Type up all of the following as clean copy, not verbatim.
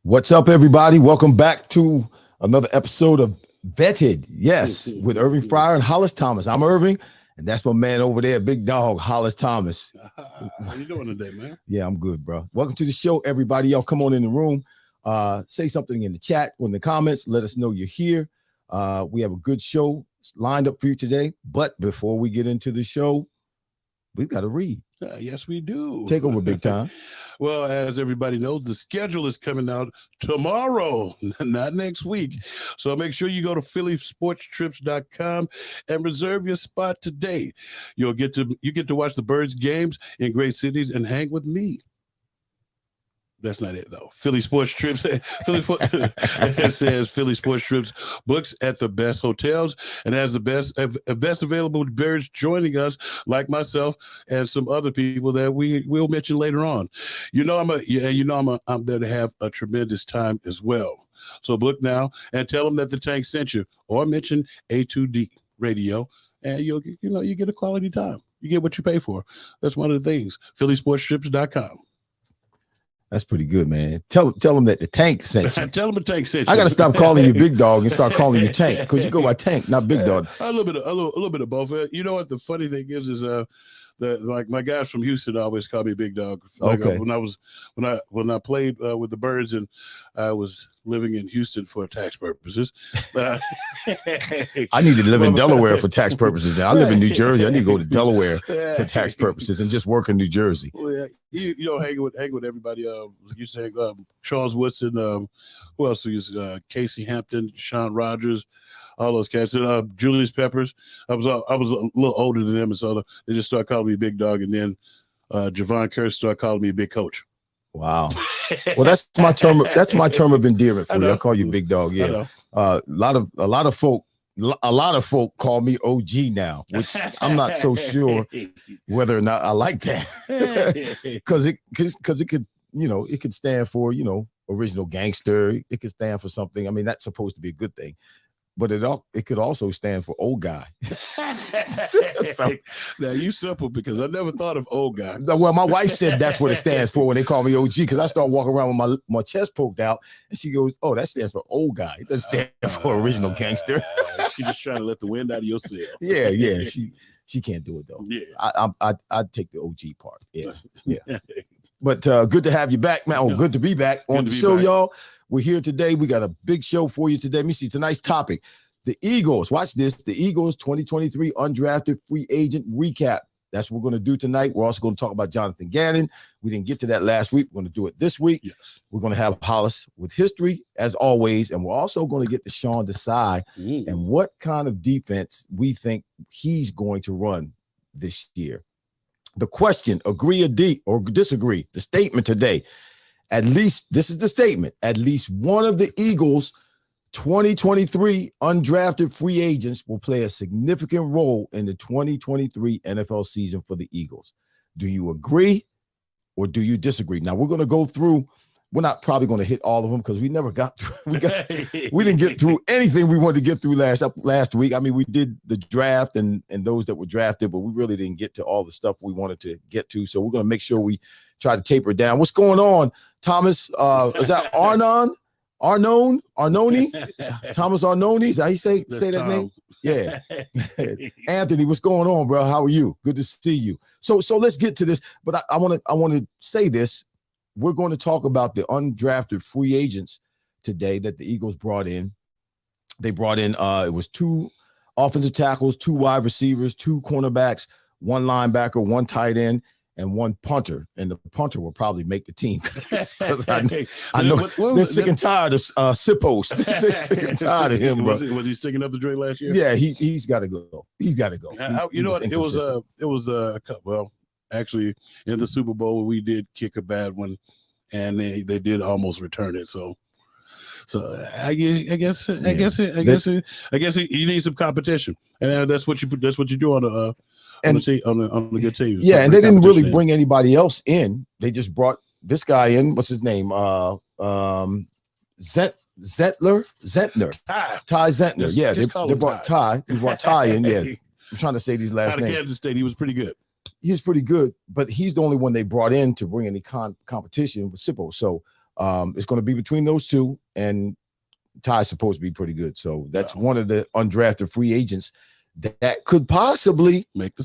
What's up, everybody? Welcome back to another episode of Vetted. Yes, with Irving Fryar and Hollis Thomas. I'm Irving, and that's my man over there, big dog, Hollis Thomas. How you doing today, man? Yeah, I'm good, bro. Welcome to the show, everybody. Y'all come on in the room. Say something in the chat or in the comments. Let us know you're here. We have a good show lined up for you today. But before we get into the show, we've got to read. Yes, we do. Take over, big time. Well, as everybody knows, the schedule is coming out tomorrow, not next week. So make sure you go to phillysportstrips.com and reserve your spot today. You get to watch the Birds games in great cities and hang with me. That's not it, though. Philly Sports Trips. It says Philly Sports Trips books at the best hotels and has the best available birds joining us, like myself and some other people that we will mention later on. I'm there to have a tremendous time as well. So book now and tell them that the Tank sent you, or mention A2D Radio, and you get a quality time. You get what you pay for. That's one of the things. phillysportstrips.com. That's pretty good, man. Tell them that the Tank sent you. Tell them the Tank sent you. I got to stop calling you Big Dog and start calling you Tank, because you go by Tank, not Big Dog. A little bit of both. You know what the funny thing is like my guys from Houston always call me Big Dog. Okay. When I played with the Birds and I was living in Houston for tax purposes. I need to live in Delaware for tax purposes. Now I live in New Jersey. I need to go to Delaware for tax purposes and just work in New Jersey. Well, hang with everybody. You say Charles Woodson. Who else? Casey Hampton, Sean Rogers. All those cats, Julius Peppers. I was a little older than them, and so they just started calling me Big Dog, and then Javon Curse started calling me Big Coach. Wow. Well, that's my term. That's my term of endearment for you. I call you Big Dog. Yeah. A lot of folk call me OG now, which I'm not so sure whether or not I like that, because it could it could stand for original gangster. It could stand for something. I mean, that's supposed to be a good thing. But it could also stand for old guy. So, now you simple, because I never thought of old guy. Well, my wife said that's what it stands for when they call me OG, because I start walking around with my chest poked out, and she goes, "Oh, that stands for old guy. It doesn't stand for original gangster." She's just trying to let the wind out of your sail. Yeah. She can't do it though. Yeah, I'd take the OG part. Yeah. But good to have you back, man. Good to be back on the show, y'all. We're here today. We got a big show for you today. Let me see tonight's topic. The Eagles. Watch this. The Eagles 2023 Undrafted Free Agent Recap. That's what we're going to do tonight. We're also going to talk about Jonathan Gannon. We didn't get to that last week. We're going to do it this week. Yes. We're going to have Hollis with history, as always. And we're also going to get to Sean Desai and what kind of defense we think he's going to run this year. The question, agree or disagree, the statement today, at least, this is the statement, at least one of the Eagles' 2023 undrafted free agents will play a significant role in the 2023 NFL season for the Eagles. Do you agree or do you disagree? Now, we're going to go through. We're not probably going to hit all of them, because we never got through. We didn't get through anything we wanted to get through last week. I mean, we did the draft and those that were drafted, but we really didn't get to all the stuff we wanted to get to. So we're going to make sure we try to taper it down. What's going on, Thomas? Is that Arnone? Thomas Arnone? Is that how you say that name? Yeah. Anthony, what's going on, bro? How are you? Good to see you. So let's get to this. But I want to say this. We're going to talk about the undrafted free agents today that the Eagles brought in. They brought in, it was 2 offensive tackles, 2 wide receivers, 2 cornerbacks, 1 linebacker, 1 tight end, and 1 punter. And the punter will probably make the team. I know they're sick and tired of Sippos. They're sick and tired of him, bro. Was he sticking up the drink last year? Yeah, he's got to go. He's got to go. It was a couple. Actually, in the Super Bowl, we did kick a bad one, and they did almost return it. So I guess you need some competition, and that's what you do on a good team. Yeah, and they didn't really bring anybody else in. They just brought this guy in. What's his name? Zentner. Ty Zentner. Yeah, they brought Ty. They brought Ty in. Yeah, I'm trying to say these last names. Out of Kansas State, he was pretty good. He was pretty good, but he's the only one they brought in to bring any competition with Sippo. So It's going to be between those two, and Ty's supposed to be pretty good. So that's one of the undrafted free agents that could possibly make the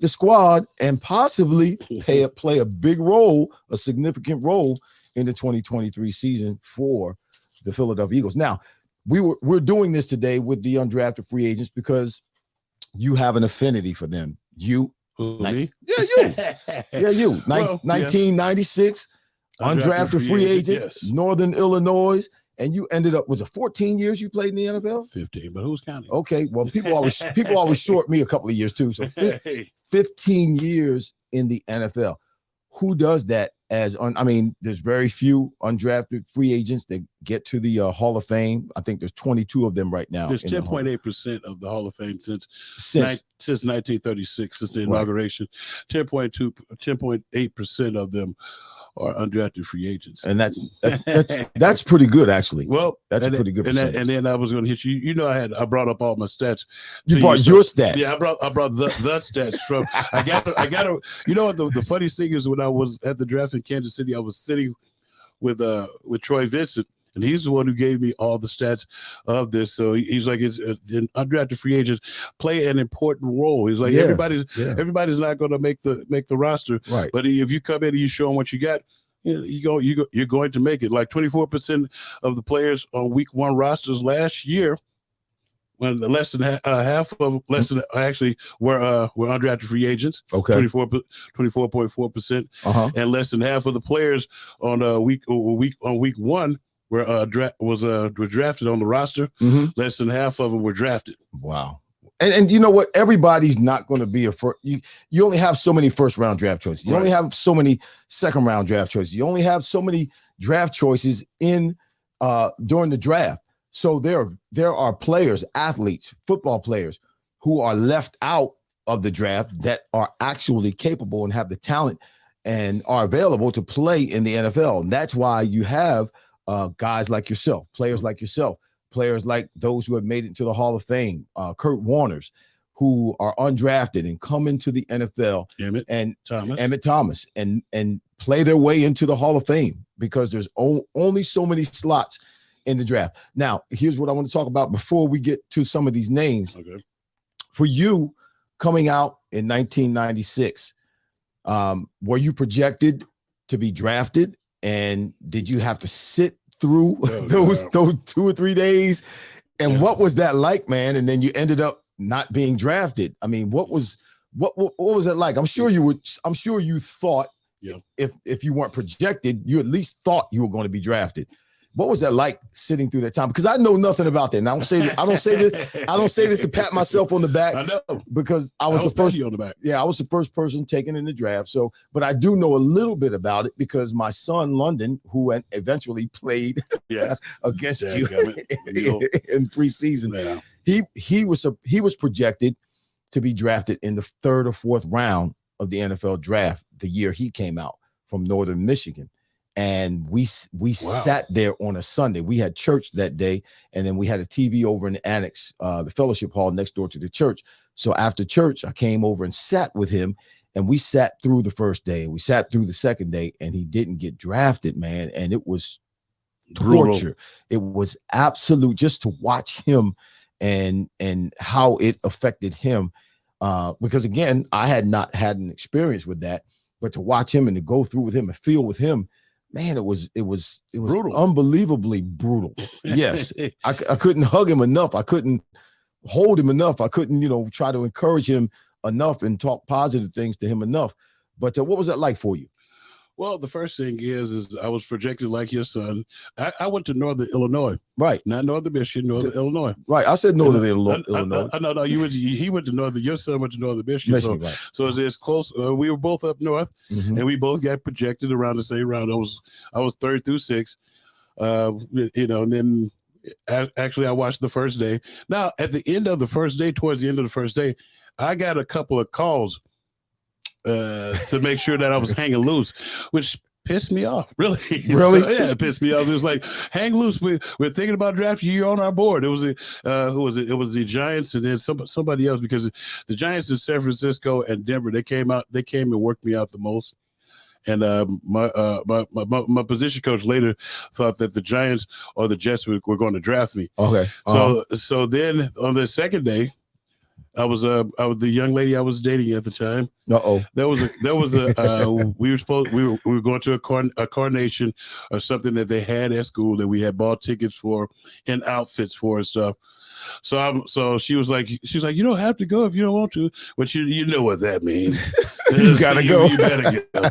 squad and possibly play a big role, a significant role in the 2023 season for the Philadelphia Eagles. Now, we're doing this today with the undrafted free agents because you have an affinity for them. You, me? Yeah, you. Yeah, you. 1996, undrafted free agent, yes. Northern Illinois. And you ended up, was it 14 years you played in the NFL? 15, but who's counting? Okay, well, people always short me a couple of years too. So 15 years in the NFL. Who does that there's very few undrafted free agents that get to the Hall of Fame. I think there's 22 of them right now. There's 10.8% of the Hall of Fame since 1936, since the inauguration. 10.8% of them are undrafted free agents, and that's pretty good, actually. Well, that's a pretty good percentage. And then I was going to hit you. You know, I brought up all my stats. You brought your stats. Yeah, I brought the stats from. I got to. You know what the funniest thing is, when I was at the draft in Kansas City, I was sitting with Troy Vincent, and he's the one who gave me all the stats of this. So he's like, undrafted free agents play an important role. He's like, everybody's not going to make the roster, right? But if you come in and you show them what you got, you're going to make it. Like 24% of the players on week 1 rosters last year, when less than half of actually were undrafted free agents. Okay, 24.4%, and less than half of the players on week 1 were drafted on the roster. Less than half of them were drafted. Wow. And you know what? Everybody's not going to be a first. You only have so many first round draft choices. You only have so many second round draft choices. You only have so many draft choices in during the draft. So there are players, athletes, football players who are left out of the draft that are actually capable and have the talent and are available to play in the NFL. And that's why you have guys like yourself, players like yourself, players like those who have made it to the Hall of Fame, Kurt Warners, who are undrafted and come into the NFL, Emmett Thomas, and play their way into the Hall of Fame because there's only so many slots in the draft. Now, here's what I want to talk about before we get to some of these names. Okay. For you coming out in 1996, were you projected to be drafted? And did you have to sit through those 2 or 3 days? And what was that like, man? And then you ended up not being drafted. I mean, what was it like? I'm sure you thought if you weren't projected, you at least thought you were going to be drafted. What was that like sitting through that time? Because I know nothing about that. And I don't say this to pat myself on the back. I know, because I was the first on the back. Yeah, I was the first person taken in the draft. So, but I do know a little bit about it because my son London, who eventually played against you in preseason, he was projected to be drafted in the 3rd or 4th round of the NFL draft the year he came out from Northern Michigan. And we sat there on a Sunday. We had church that day, and then we had a TV over in the annex, the fellowship hall next door to the church. So after church, I came over and sat with him, and we sat through the first day, and we sat through the second day, and he didn't get drafted, man. And it was torture. It was absolute, just to watch him and how it affected him. Because again, I had not had an experience with that, but to watch him and to go through with him and feel with him, man, it was brutal. Unbelievably brutal. Yes. I couldn't hug him enough. I couldn't hold him enough. I couldn't, try to encourage him enough and talk positive things to him enough. But what was that like for you? Well, the first thing is I was projected like your son. I went to Northern Illinois. Right. Not Northern Michigan, Northern Illinois. Right. I said Northern Illinois. No, he went to Northern. Your son went to Northern Michigan. So it's close. We were both up north, and we both got projected around the same round. I was 3rd through 6th. And then actually I watched the first day. Now, at the end of the first day, towards the end of the first day, I got a couple of calls to make sure that I was hanging loose, which pissed me off. Really? Really? So, yeah, it pissed me off. It was like, hang loose. We're thinking about drafting you on our board. It was who was it? It was the Giants and then somebody else, because the Giants in San Francisco and Denver, they came and worked me out the most. And my position coach later thought that the Giants or the Jets were going to draft me. Okay. So then on the second day, I was the young lady I was dating at the time. There was we were going to a coronation or something that they had at school that we had bought tickets for and outfits for and stuff. So she was like, you don't have to go if you don't want to, but you know what that means. You gotta go. You better go.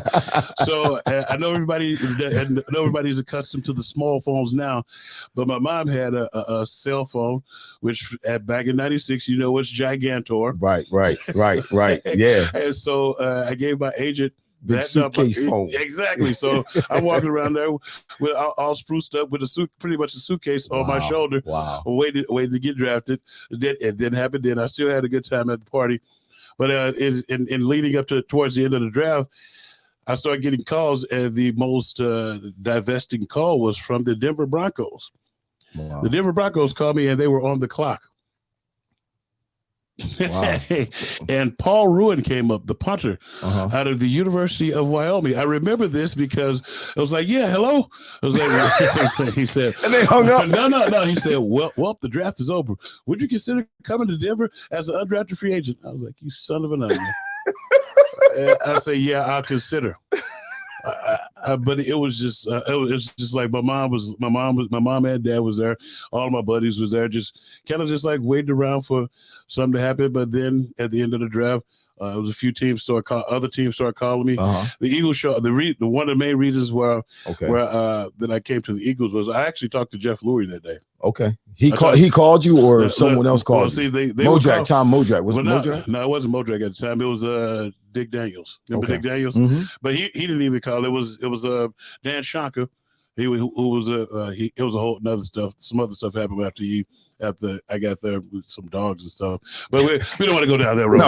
So I know everybody's accustomed to the small phones now, but my mom had a cell phone, which back in '96, was Gigantor. Right. Yeah. And so I gave my agent big suitcase phone. Exactly. So I'm walking around there with all spruced up with pretty much a suitcase on my shoulder. Wow. Waiting to get drafted. It didn't happen then. I still had a good time at the party. But in leading up towards the end of the draft, I started getting calls, and the most divesting call was from the Denver Broncos. Wow. The Denver Broncos called me, and they were on the clock. Wow. And Paul Ruin came up, the punter, out of the University of Wyoming. I remember this because I was like, yeah, hello. I was like, he said, and they hung up. No. He said, well, the draft is over. Would you consider coming to Denver as an undrafted free agent? I was like, you son of an onion. I say, yeah, I'll consider. But it was just like my mom and dad was there. All my buddies was there, just kind of just like waiting around for something to happen. But then at the end of the draft, it was a few teams other teams started calling me. The Eagles show one of the main reasons where that I came to the Eagles was I actually talked to Jeff Lurie that day. Okay, he called you or someone else called you? See, Modrak, Tom Modrak. Was it Modrak? No, it wasn't Modrak at the time. It was Dick Daniels. Remember Dick Daniels? Mm-hmm. But he didn't even call. It was Dan Shanker. It was a whole other stuff. Some other stuff happened after I got there with some dogs and stuff. But we don't want to go down that road.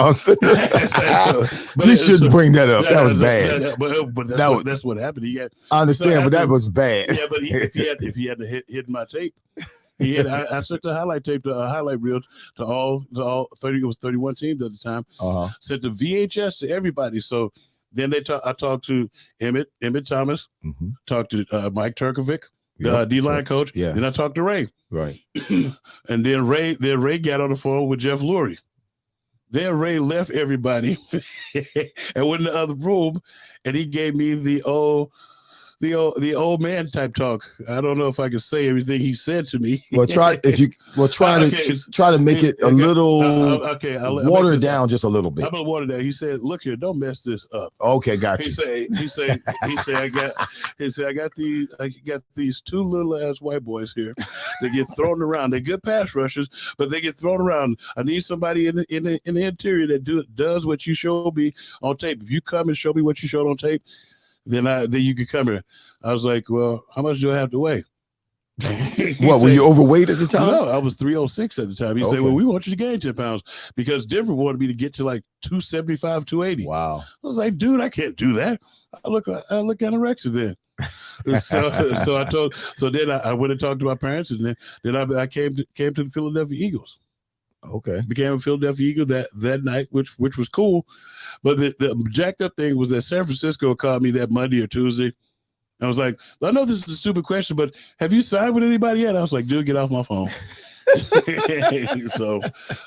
No, you shouldn't bring that up. That was bad. But that's what happened. I understand, but that was bad. Yeah, but if he had hit my tape. I sent the highlight tape, a highlight reel to all 30. It was 31 teams at the time. Sent the VHS to everybody. So then I talked to Emmett Thomas, talked to Mike Turkovic, the D-line coach. Yeah. Then I talked to Ray. Right. And then Ray got on the phone with Jeff Lurie. Then Ray left everybody and went in the other room, and he gave me the old man type talk. I don't know if I can say everything he said to me. Well, try to make it a little water it down just a little bit. I'm gonna water down. He said, "Look here, don't mess this up." Okay, got you. He said, I got these two little ass white boys here. They get thrown around. They're good pass rushers, but they get thrown around. I need somebody in the interior that does what you showed me on tape. If you come and show me what you showed on tape, then you could come here. I was like, well, how much do I have to weigh? What, were you overweight at the time? No, I was 306 at the time. He said, well, we want you to gain 10 pounds because Denver wanted me to get to like 275, 280. Wow. I was like, dude, I can't do that. I look anorexic then. So then I went and talked to my parents, and then I came to the Philadelphia Eagles. Okay. Became a Philadelphia Eagle that night, which was cool. But the jacked up thing was that San Francisco called me that Monday or Tuesday. I was like, I know this is a stupid question, but have you signed with anybody yet? I was like, dude, get off my phone. So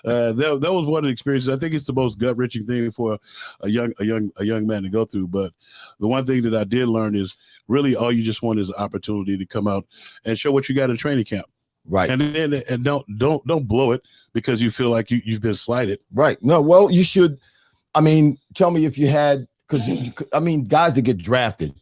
that was one of the experiences. I think it's the most gut-wrenching thing for a young man to go through. But the one thing that I did learn is really all you just want is an opportunity to come out and show what you got in training camp. Right. And don't blow it because you feel like you've been slighted. Right. No, well, you should. I mean, tell me if you had, because guys that get drafted,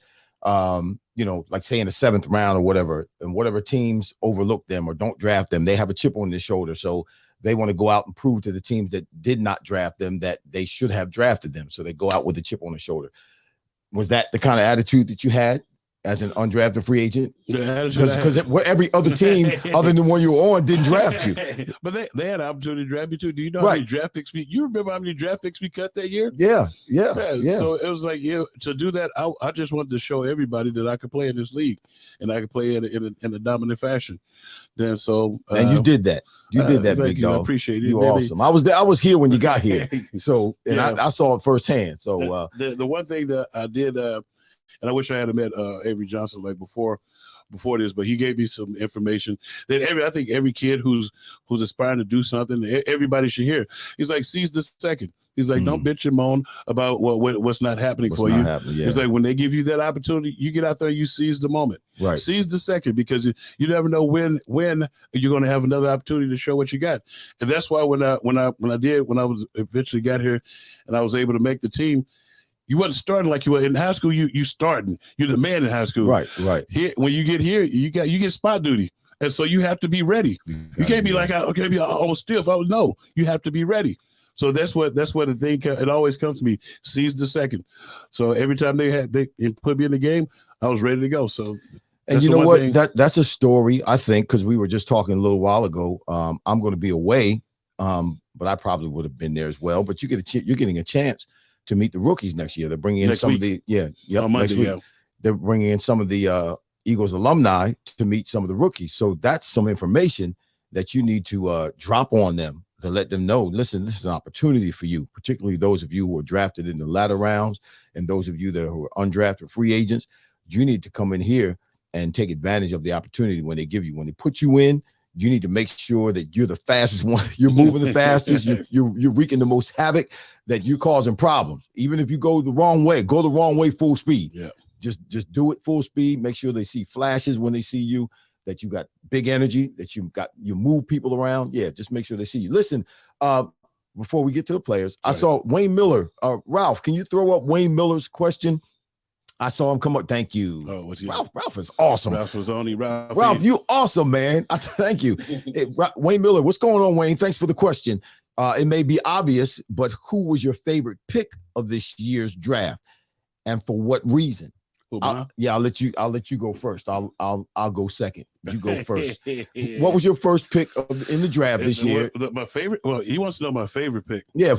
like say in the 7th round or whatever, and whatever teams overlook them or don't draft them, they have a chip on their shoulder. So they want to go out and prove to the teams that did not draft them that they should have drafted them. So they go out with a chip on their shoulder. Was that the kind of attitude that you had as an undrafted free agent? Because every other team other than the one you were on didn't draft you. But they had an opportunity to draft you too. Do you know how many draft picks you remember how many draft picks we cut that year? Yeah. So it was like, to do that, I just wanted to show everybody that I could play in this league and I could play in a dominant fashion. And so and you did that. You did that, big dog. I appreciate it. You were awesome. I was here when you got here. So I saw it firsthand. So the one thing that I did and I wish I had met Avery Johnson like before this, but he gave me some information that I think every kid who's aspiring to do something, everybody should hear. He's like, seize the second. He's like, don't bitch and moan about what's not happening for you. He's like, when they give you that opportunity, you get out there, you seize the moment. Right. Seize the second, because you never know when you're going to have another opportunity to show what you got. And that's why when I was eventually got here and I was able to make the team, you wasn't starting like you were in high school. You starting. You're the man in high school. Right. Here, when you get here, you get spot duty, and so you have to be ready. You can't be like, okay, I was stiff. No, you have to be ready. So that's what the thing. It always comes to me. Seize the second. So every time they put me in the game, I was ready to go. So. And you know what? That's a story, I think, because we were just talking a little while ago. I'm going to be away, but I probably would have been there as well. But you're getting a chance to meet the rookies next year. They're bringing in next week. On Monday, next week. They're bringing in some of the Eagles alumni to meet some of the rookies. So that's some information that you need to drop on them to let them know, listen, this is an opportunity for you, particularly those of you who are drafted in the latter rounds and those of you that are undrafted free agents. You need to come in here and take advantage of the opportunity when they give you. When they put you in, you need to make sure that you're the fastest one. You're moving the fastest. You're wreaking the most havoc, that you're causing problems. Even if you go the wrong way full speed. Yeah. Just do it full speed. Make sure they see flashes when they see you, that you got big energy, that you move people around. Yeah, just make sure they see you. Listen, before we get to the players, I saw Wayne Miller. Ralph, can you throw up Wayne Miller's question? I saw him come up. Thank you. Oh, what's he? Ralph is awesome. Ralph was only Ralph. Ralph, you awesome, man. Thank you. Wayne Miller, what's going on, Wayne? Thanks for the question. It may be obvious, but who was your favorite pick of this year's draft, and for what reason? I'll let you go first. I'll go second. You go first. What was your first pick in the draft this year? My favorite. Well, he wants to know my favorite pick. Yeah,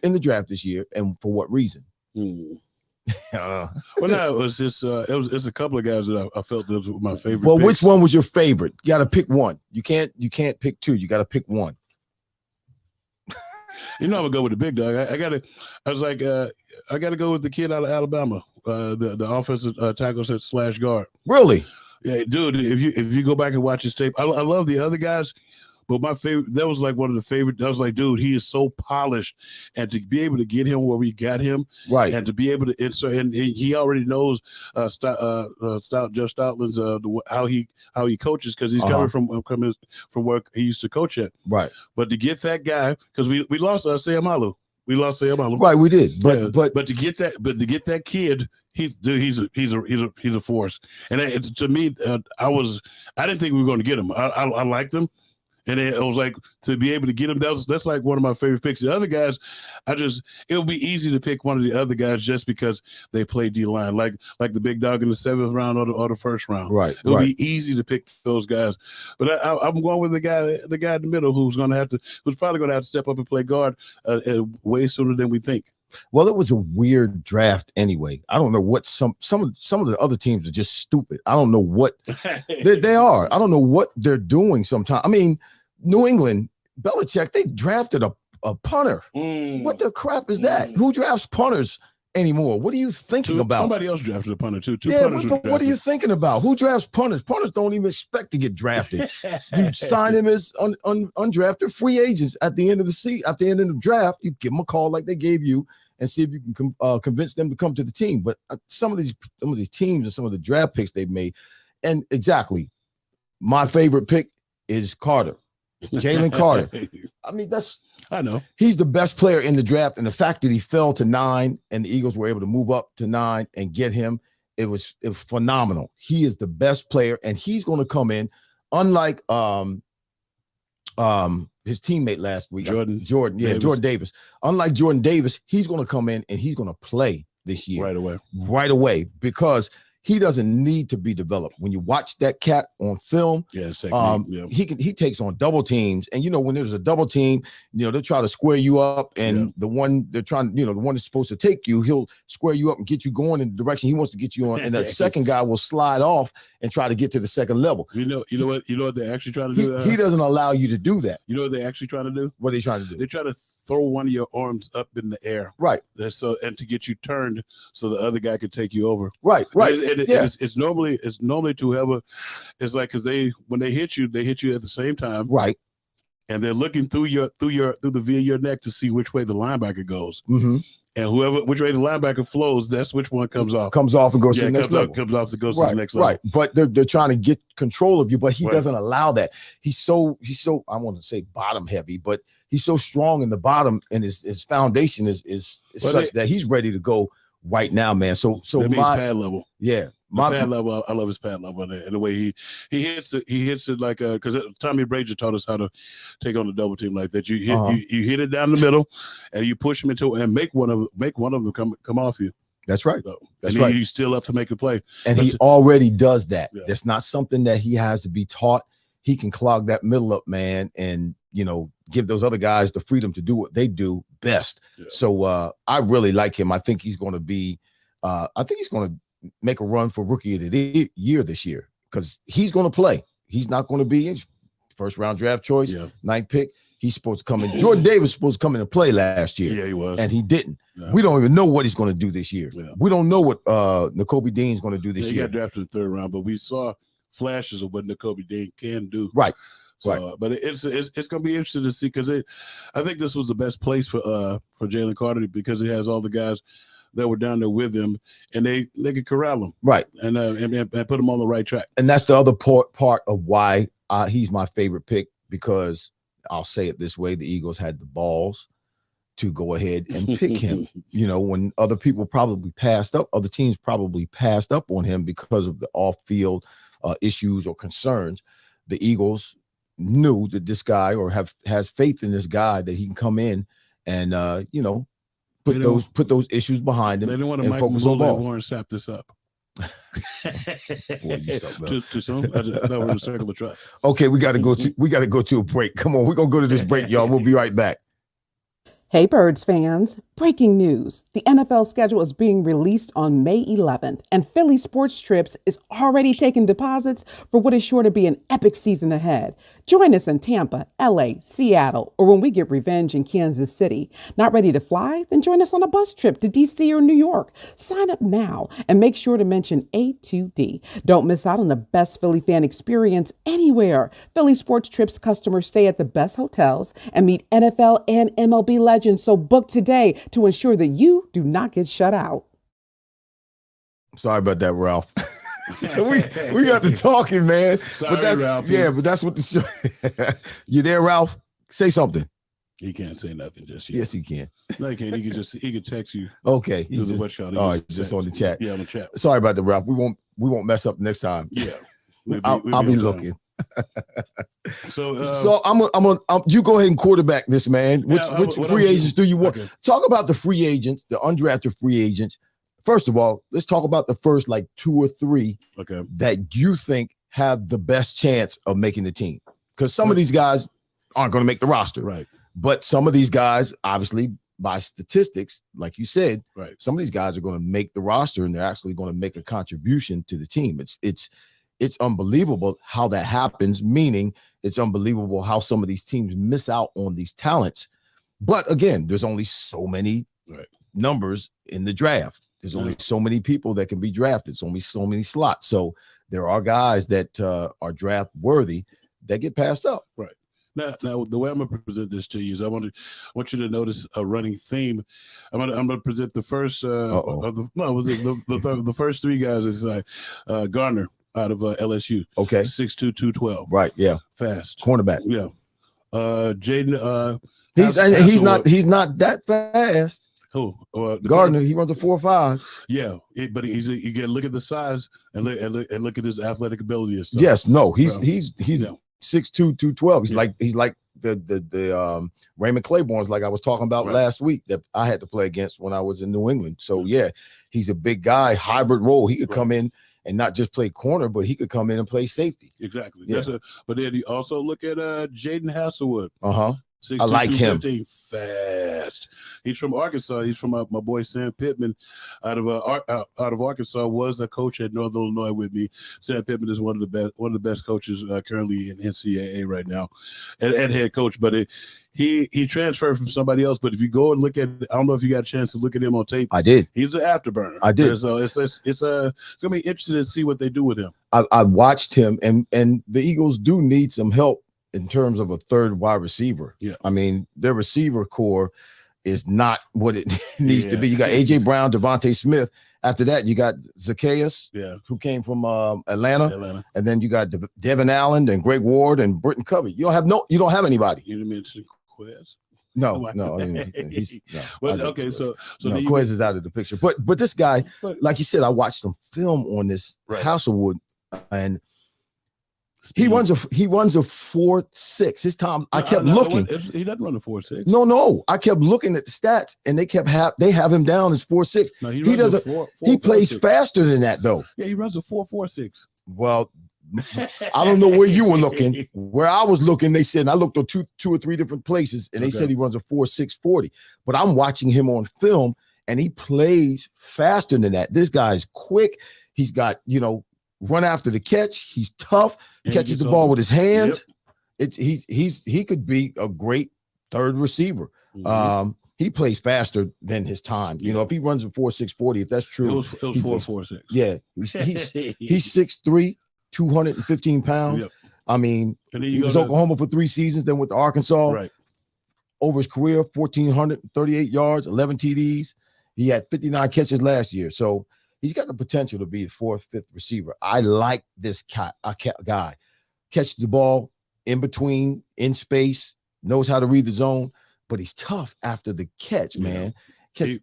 in the draft this year, and for what reason? Well, no, it was just it's a couple of guys that I felt that was my favorite. Well, picks. Which one was your favorite? You got to pick one. You can't pick two. You got to pick one. I'm gonna go with the big dog. I gotta go with the kid out of Alabama, the offensive tackle / guard. Really? Yeah, dude. If you go back and watch his tape, I love the other guys. But my favorite, that was like one of the favorite. I was like, dude, he is so polished, and to be able to get him where we got him, right, and to be able to insert, and he already knows Jeff Stoutland's how he coaches, because he's coming from where he used to coach at, right. But to get that guy, because we lost Sam Alou. We lost Sam Alou. Right, we did. But to get that kid, he's a force. And to me, I didn't think we were going to get him. I liked him. And it was like, to be able to get him, that's like one of my favorite picks. The other guys, it would be easy to pick one of the other guys just because they play D-line, like the big dog in the 7th round or the 1st round. Right. It would be easy to pick those guys. But I'm going with the guy in the middle who's probably going to have to step up and play guard way sooner than we think. Well, it was a weird draft anyway. I don't know what some of the other teams are just stupid. I don't know what they are. I don't know what they're doing sometimes. I mean, New England, Belichick, they drafted a punter. What the crap is that? Who drafts punters anymore? What are you thinking about? Somebody else drafted a punter too. What are you thinking about? Who drafts punters? Punters don't even expect to get drafted. You sign them as undrafted free agents at the end of the season. At the end of the draft, you give them a call like they gave you, and see if you can convince them to come to the team. But some of these teams and some of the draft picks they've made, and exactly, my favorite pick is Carter, Jalen Carter. I mean, I know he's the best player in the draft, and the fact that he fell to 9 and the Eagles were able to move up to 9 and get him, it was phenomenal. He is the best player, and he's going to come in, unlike his teammate last week, Jordan Davis. Unlike Jordan Davis, he's going to come in and he's going to play this year right away, because he doesn't need to be developed. When you watch that cat on film, he takes on double teams. And, when there's a double team, they'll try to square you up. And the one they're trying, the one that's supposed to take you, he'll square you up and get you going in the direction he wants to get you on. And that second guy will slide off and try to get to the second level. You know what they're actually trying to do? He doesn't allow you to do that. You know what they're actually trying to do? What are they trying to do? They try to throw one of your arms up in the air. Right. And to get you turned so the other guy can take you over. Right. It's normally to whoever. It's like, because when they hit you at the same time. Right. And they're looking through the V of your neck to see which way the linebacker goes. Mm-hmm. And which way the linebacker flows, that's which one comes off. Comes off and goes to the next level. Comes off and goes to the next level. Right. But they're trying to get control of you, but he doesn't allow that. He's so I want to say bottom heavy, but he's so strong in the bottom, and his foundation is such that he's ready to go right now, man. So that means pad level. Yeah. My pad level, I love his pad level and the way he hits it like because Tommy Brazier taught us how to take on a double team like that. You hit it down the middle, and you push him into and make one of them come off you. That's right. So, That's right. He's still up to make a play, and he already does that. Yeah. That's not something that he has to be taught. He can clog that middle up, man, and give those other guys the freedom to do what they do best. Yeah. So I really like him. I think he's going to be. I think he's going to make a run for rookie of the year this year, because he's going to play. He's not going to be in first round draft choice, 9th pick. He's supposed to come in. Jordan Davis was supposed to come in and play last year. Yeah, he was. And he didn't. Yeah. We don't even know what he's going to do this year. Yeah. We don't know what Nakobe Dean's going to do this year. He got drafted in the 3rd round, but we saw flashes of what Nakobe Dean can do. Right. So, right. But it's going to be interesting to see, because I think this was the best place for Jalen Carter, because he has all the guys that were down there with him, and they could corral him, right, and put him on the right track. And that's the other part of why he's my favorite pick, because I'll say it this way: the Eagles had the balls to go ahead and pick him. When other people probably passed up, other teams probably passed up on him because of the off-field issues or concerns. The Eagles knew that this guy, or has faith in this guy, that he can come in and put those issues behind him. They don't want to focus on ball. Warren sap this up. Boy, too soon. I thought we were in a circle of trust. Okay, we got to go to a break. Come on, we're gonna go to this break, y'all. We'll be right back. Hey, Birds fans. Breaking news. The NFL schedule is being released on May 11th, and Philly Sports Trips is already taking deposits for what is sure to be an epic season ahead. Join us in Tampa, LA, Seattle, or when we get revenge in Kansas City. Not ready to fly? Then join us on a bus trip to DC or New York. Sign up now and make sure to mention A2D. Don't miss out on the best Philly fan experience anywhere. Philly Sports Trips customers stay at the best hotels and meet NFL and MLB legends, so book today to ensure that you do not get shut out. Sorry about that, Ralph. we got to talking, man. Sorry, Ralph. Yeah, but that's what the show. You there, Ralph? Say something. He can't say nothing just yet. Yes, he can. No, he can't. He can text you. Okay. He's just, all right, just on the chat. Yeah, on the chat. Sorry about that, Ralph. We won't mess up next time. Yeah. I'll be looking. So I'm you go ahead and quarterback this, man. Which free agents do you want? Okay. Talk about the free agents, the undrafted free agents. First of all, let's talk about the first 2 or 3 that you think have the best chance of making the team. Because some of these guys aren't going to make the roster. Right. But some of these guys, obviously, by statistics, like you said, right, some of these guys are going to make the roster, and they're actually going to make a contribution to the team. It's unbelievable how that happens, meaning it's unbelievable how some of these teams miss out on these talents. But again, there's only so many numbers in the draft. There's only so many people that can be drafted. It's only so many slots. So there are guys that are draft worthy that get passed up. Right. Now, the way I'm going to present this to you is I want you to notice a running theme. I'm going to present the first the first 3 guys is Garner out of LSU. Okay. 6'2", 212. Right. Yeah. Fast. Cornerback. Yeah. Jaden. He's not that fast. Who? Gardner. He runs a 4.5. Yeah, but you get look at the size and look at his athletic ability and stuff. Yes. No. He's 6'2", 212. He's like the Raymond Claiborne's, like I was talking about last week, that I had to play against when I was in New England. So yeah, he's a big guy, hybrid role. He could come in and not just play corner, but he could come in and play safety. Exactly. Yeah. But then you also look at Jaden Hasselwood. Uh-huh. I like him. Fast. He's from Arkansas. He's from my boy Sam Pittman out of Arkansas. Was a coach at Northern Illinois with me. Sam Pittman is one of the best coaches currently in NCAA right now, and head coach. But he transferred from somebody else. But if you go and look at, I don't know if you got a chance to look at him on tape. I did. He's an afterburner. I did. And so it's gonna be interesting to see what they do with him. I watched him, and the Eagles do need some help in terms of a third wide receiver. Yeah. I mean, their receiver core is not what it needs to be. You got A.J. Brown, Devontae Smith. After that, you got Zacchaeus, who came from Atlanta. And then you got Devin Allen and Greg Ward and Britton Covey. You don't have anybody. You didn't mention Quez? No. Okay, so Quez is out of the picture. But this guy, like you said, I watched some film on this Hasselwood, and he runs a 4.6. His time, I kept looking. He doesn't run a 4.6. No. I kept looking at the stats, and they have him down as 4.6. No, he doesn't. He plays faster than that, though. Yeah, he runs a 4.46. Well, I don't know where you were looking. Where I was looking, they said, and I looked at two or three different places, and they said he runs a 4.640. But I'm watching him on film, and he plays faster than that. This guy's quick. He's got, run after the catch. He's tough. Catches the ball with his hands. Yep. He could be a great third receiver. Mm-hmm. He plays faster than his time. If he runs a 4.640, if that's true, it was 4.46. Yeah, he's 6'3", 215 pounds. Yep. I mean, he was Oklahoma for 3 seasons, then went to Arkansas. Right. Over his career, 1,438 yards, 11 TDs. He had 59 catches last year. So he's got the potential to be the 4th, 5th receiver. I like this guy. Catches the ball in between, in space, knows how to read the zone, but he's tough after the catch, man. What's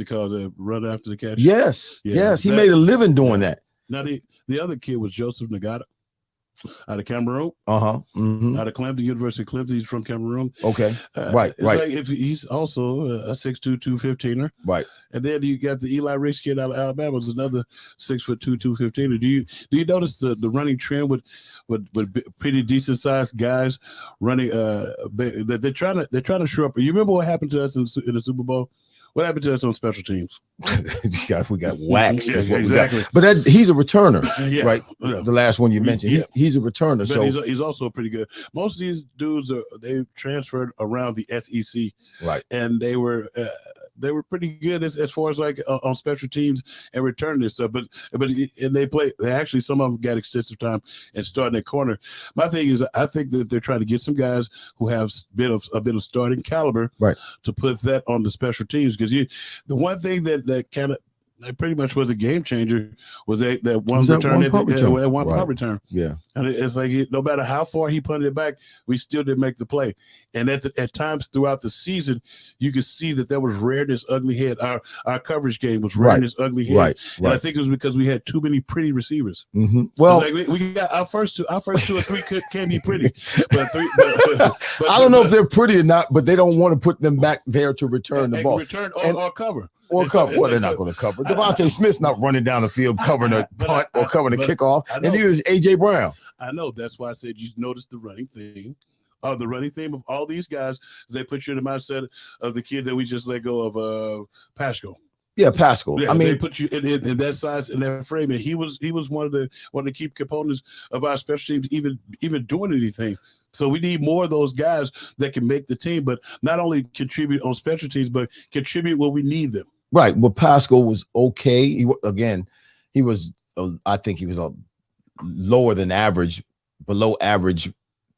it called? A run after the catch? Yes. He made a living doing that. Now the other kid was Joseph Nagata out of Cameroon. Mm-hmm. Out of Clemson, University of Clemson. He's from Cameroon. Okay. Right. Like if he's also a 6'2", 215er. Right. And then you got the Eli Ricks kid out of Alabama, who's another 6'2", 215er. Do you notice the running trend with pretty decent sized guys running? They're trying to shore up. You remember what happened to us in the Super Bowl? What happened to us on special teams? We got waxed. Exactly. But he's a returner, right? Yeah. The last one you mentioned. He's a returner. But he's also pretty good. Most of these dudes they transferred around the SEC, right? And they were pretty good as far as like on special teams and returning and stuff. But they actually, some of them got extensive time and starting at corner. My thing is, I think that they're trying to get some guys who have a bit of starting caliber, right, to put that on the special teams. Because the one thing that kind of pretty much was a game changer was that one punt return. Yeah, and it's like no matter how far he punted it back, we still didn't make the play. And at times throughout the season, you could see that there was rearing ugly head. Our coverage game was rearing ugly head. Right. And I think it was because we had too many pretty receivers. Mm-hmm. Well, like we got our first two or three can be pretty, but I don't know if they're pretty or not, but they don't want to put them back there to return the ball. Return or cover. Or cover. They're not going to cover. Devontae Smith's not running down the field covering a punt or covering a kickoff. And neither is A.J. Brown. I know. That's why I said you notice the running theme. The running theme of all these guys, they put you in the mindset of the kid that we just let go of, Pascal. Yeah, Pascal. Yeah, I mean, they put you in that size, in that frame, and he was one of the key components of our special teams, even doing anything. So we need more of those guys that can make the team, but not only contribute on special teams, but contribute when we need them. Right. Well, Pascal was okay. I think he was a lower than average, below average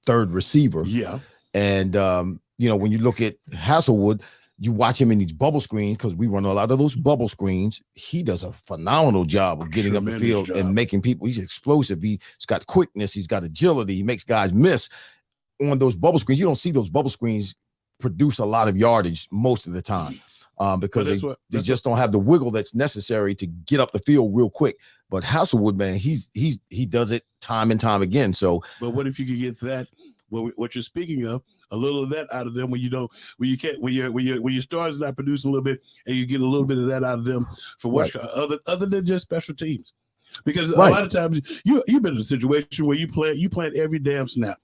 third receiver. Yeah. And, when you look at Hasselwood, you watch him in these bubble screens, because we run a lot of those bubble screens. He does a phenomenal job of getting up the field and making people. He's explosive. He's got quickness. He's got agility. He makes guys miss on those bubble screens. You don't see those bubble screens produce a lot of yardage most of the time. Because they just don't have the wiggle that's necessary to get up the field real quick. But Hasselwood, man, he does it time and time again. So, but what if you could get that? What you're speaking of a little of that out of them when your star's not producing a little bit, and you get a little bit of that out of them for what other than just special teams. Because a lot of times you've been in a situation where you plant every damn snap.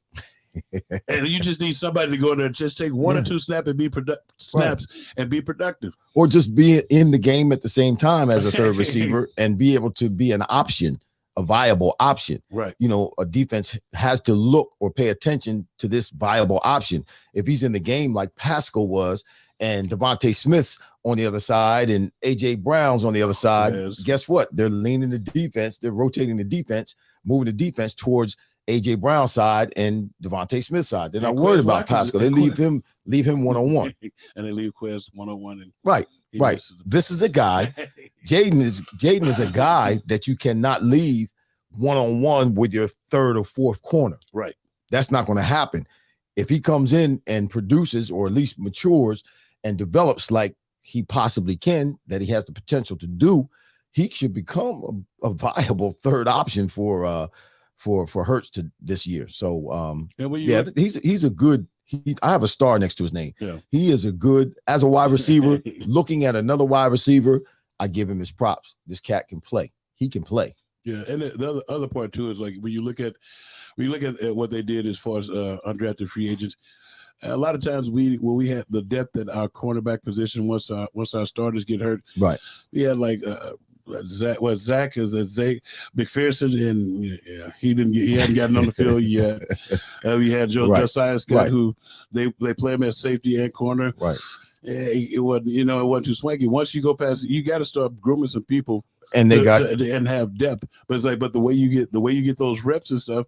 And you just need somebody to go in there and just take one or two snaps and be productive. Or just be in the game at the same time as a third receiver and be able to be an option, a viable option. Right. You know, a defense has to look or pay attention to this viable option. If he's in the game like Pascal was, and Devontae Smith's on the other side and A.J. Brown's on the other side, guess what? They're leaning the defense. They're rotating the defense, moving the defense towards A.J. Brown's side and Devontae Smith's side. They're not worried about Pascal. They leave him one-on-one. And they leave Quez one-on-one. Right. This is a guy. Jaden is a guy that you cannot leave one-on-one with your third or fourth corner. Right. That's not going to happen. If he comes in and produces, or at least matures and develops like he possibly can, that he has the potential to do, he should become a viable third option for Hurts to this year. So he's a good. I have a star next to his name. Yeah. He is a good, as a wide receiver. Looking at another wide receiver, I give him his props. This cat can play. He can play. Yeah, and the other part too is like when you look at what they did as far as undrafted free agents. A lot of times when we had the depth at our cornerback position, once our starters get hurt, right? We had like Zach McPherson, and he hadn't gotten on the field yet. We had Josiah Scott, who they play him at safety and corner. Right. It wasn't too swanky. Once you go past, you got to start grooming some people, and and have depth. But it's like, the way you get those reps and stuff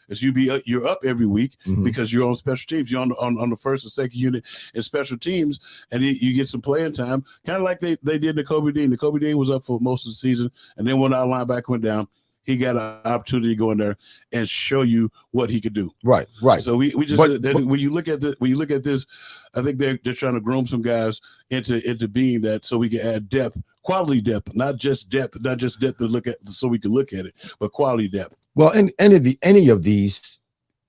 is you're up every week because you're on special teams. You're on the first or second unit in special teams, and you get some playing time, kind of like they did to Kobe Dean. The Kobe Dean was up for most of the season, and then when our linebacker went down, he got an opportunity to go in there and show you what he could do. Right. So we just when you look at this, I think they're trying to groom some guys into being that, so we can add depth, quality depth, not just depth to look at so we can look at it, but quality depth. Well, and any of these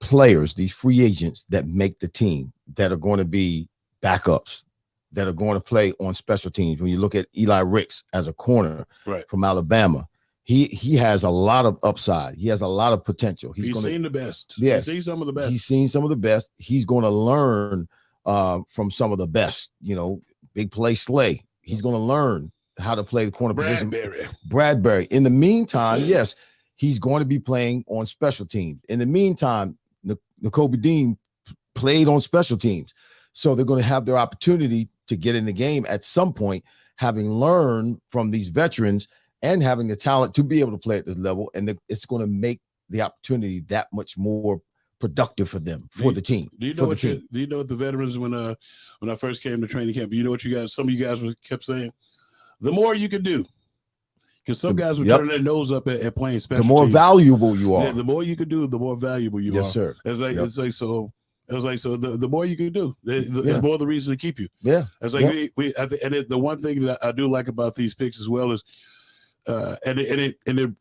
players, these free agents that make the team, that are going to be backups, that are going to play on special teams. When you look at Eli Ricks as a corner from Alabama, he has a lot of upside. He has a lot of potential. He's seen the best. Yes, he's seen some of the best. He's seen some of the best. He's going to learn from some of the best. Big play Slay. He's going to learn how to play the corner position. Bradbury. In the meantime, yes, he's going to be playing on special teams. In the meantime, Nakobe Dean played on special teams. So they're going to have their opportunity to get in the game at some point, having learned from these veterans and having the talent to be able to play at this level. And it's going to make the opportunity that much more productive for them, for the team. Do you know what the veterans, when I first came to training camp, you know what some of you guys kept saying? The more you can do. Because some guys were turning their nose up at playing special The more teams. valuable you are. Yeah, the more you can do, the more valuable you are. Yes, sir. The more you can do, the more the reason to keep you. Yeah. It's like the one thing that I do like about these picks as well is, and it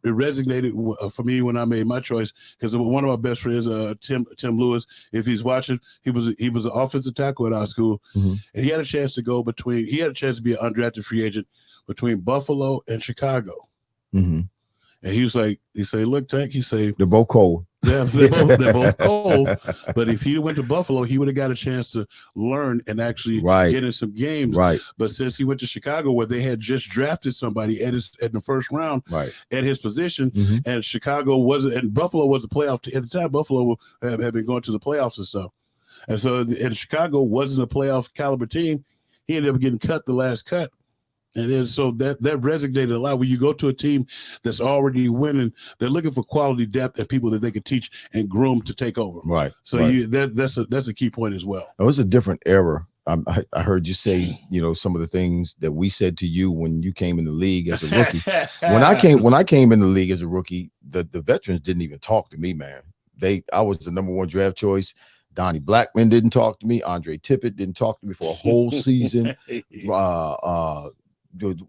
resonated for me when I made my choice, because one of my best friends, Tim Lewis, if he's watching, he was an offensive tackle at our school, and he had a chance to be an undrafted free agent between Buffalo and Chicago. And he said, look, Tank, they're both cold. They're both cold. But if he went to Buffalo, he would have got a chance to learn and actually get in some games. Right. But since he went to Chicago, where they had just drafted somebody in the first round at his position, and Chicago wasn't, and Buffalo was a playoff at the time. Buffalo had been going to the playoffs and stuff, and so and Chicago wasn't a playoff caliber team. He ended up getting cut the last cut. And then so that resonated a lot. When you go to a team that's already winning, they're looking for quality depth and people that they can teach and groom to take over. Right. So that's a key point as well. It was a different era. I heard you say, some of the things that we said to you when you came in the league as a rookie. when I came in the league as a rookie, the veterans didn't even talk to me, man. I was the number one draft choice. Donnie Blackman didn't talk to me. Andre Tippett didn't talk to me for a whole season.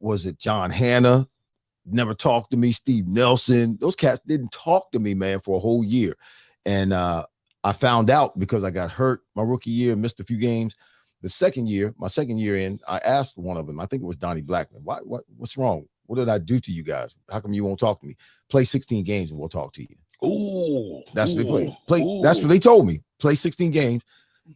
Was it John Hanna? Never talked to me. Steve Nelson. Those cats didn't talk to me, man, for a whole year. And I I found out because I got hurt my rookie year, missed a few games. The second year, my second year in, I asked one of them, I think it was Donnie Blackman, what's wrong? What did I do to you guys? How come you won't talk to me? Play 16 games and we'll talk to you. Ooh, that's what they play. That's what they told me. Play 16 games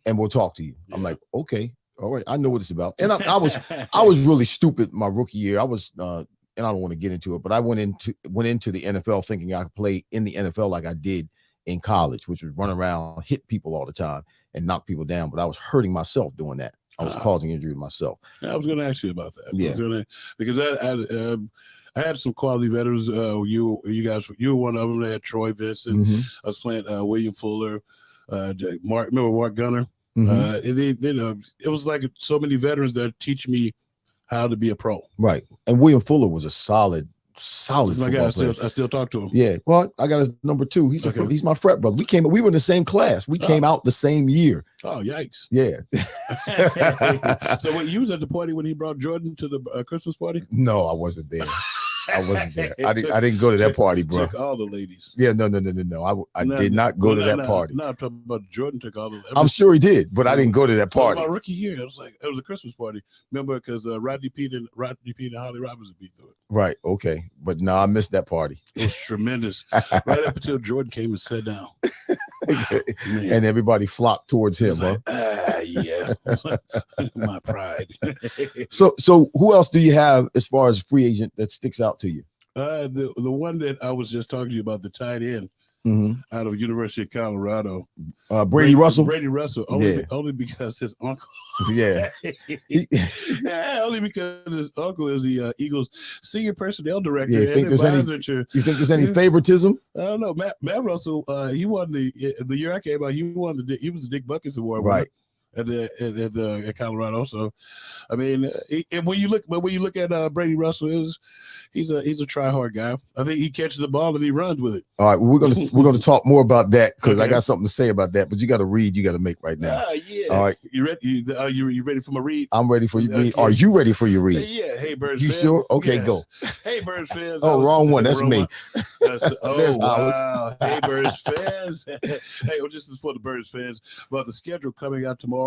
and we'll talk to you. Yeah. I'm like, okay, all right, I know what it's about. And I was really stupid my rookie year. I was and I don't want to get into it, but I went into the NFL thinking I could play in the NFL like I did in college, which was run around, hit people all the time and knock people down. But I was hurting myself doing that. I was causing injury to myself. I was going to ask you about that. Yeah. Because I had some quality veterans. You were one of them. They had Troy Vincent. Mm-hmm. I was playing William Fuller, remember Mark Gunner? Mm-hmm. It was like so many veterans that teach me how to be a pro. Right. And William Fuller was a solid my guy. I still talk to him. Yeah. Well, I got his number 2. He's my frat brother. We were in the same class. We came out the same year. Oh, yikes. Yeah. So when you was at the party when he brought Jordan to the Christmas party? No, I wasn't there. I wasn't there. I didn't go to that party, bro. Took all the ladies. Yeah, no. I did not go to that party. No, I'm talking about Jordan took all the. I'm sure he did, but I didn't go to that party. My rookie year, it was a Christmas party. Remember, because Rodney Pete and Holly Robinson beat through it. Right. Okay. But no, I missed that party. It was tremendous. Right up until Jordan came and sat down. And everybody flocked towards him, huh? Yeah. My pride. So who else do you have as far as free agent that sticks out to you? The one that I was just talking to you about, the tight end out of University of Colorado. Brady Russell. Brady Russell. Only because his uncle. Yeah. Only because his uncle is the Eagles senior personnel director and advisor. You think there's any favoritism? I don't know. Matt Russell, he won the year I came out. He was the Dick Buckets Award. Right. At Colorado. So, I mean, when you look at Brady Russell, he's a try hard guy. I think he catches the ball and he runs with it. All right, we're gonna talk more about that because I got something to say about that. But you got to read. You got to make right now. Yeah. All right. You ready? You ready for my read? I'm ready for you read. Are you ready for your read? Yeah. Hey, Birds. You fans. sure? Okay, yes. go. Hey, Birds fans. Oh, wrong one. That's me. There's wow. Hey, Birds fans. Hey, this is for the Birds fans. About the schedule coming out tomorrow,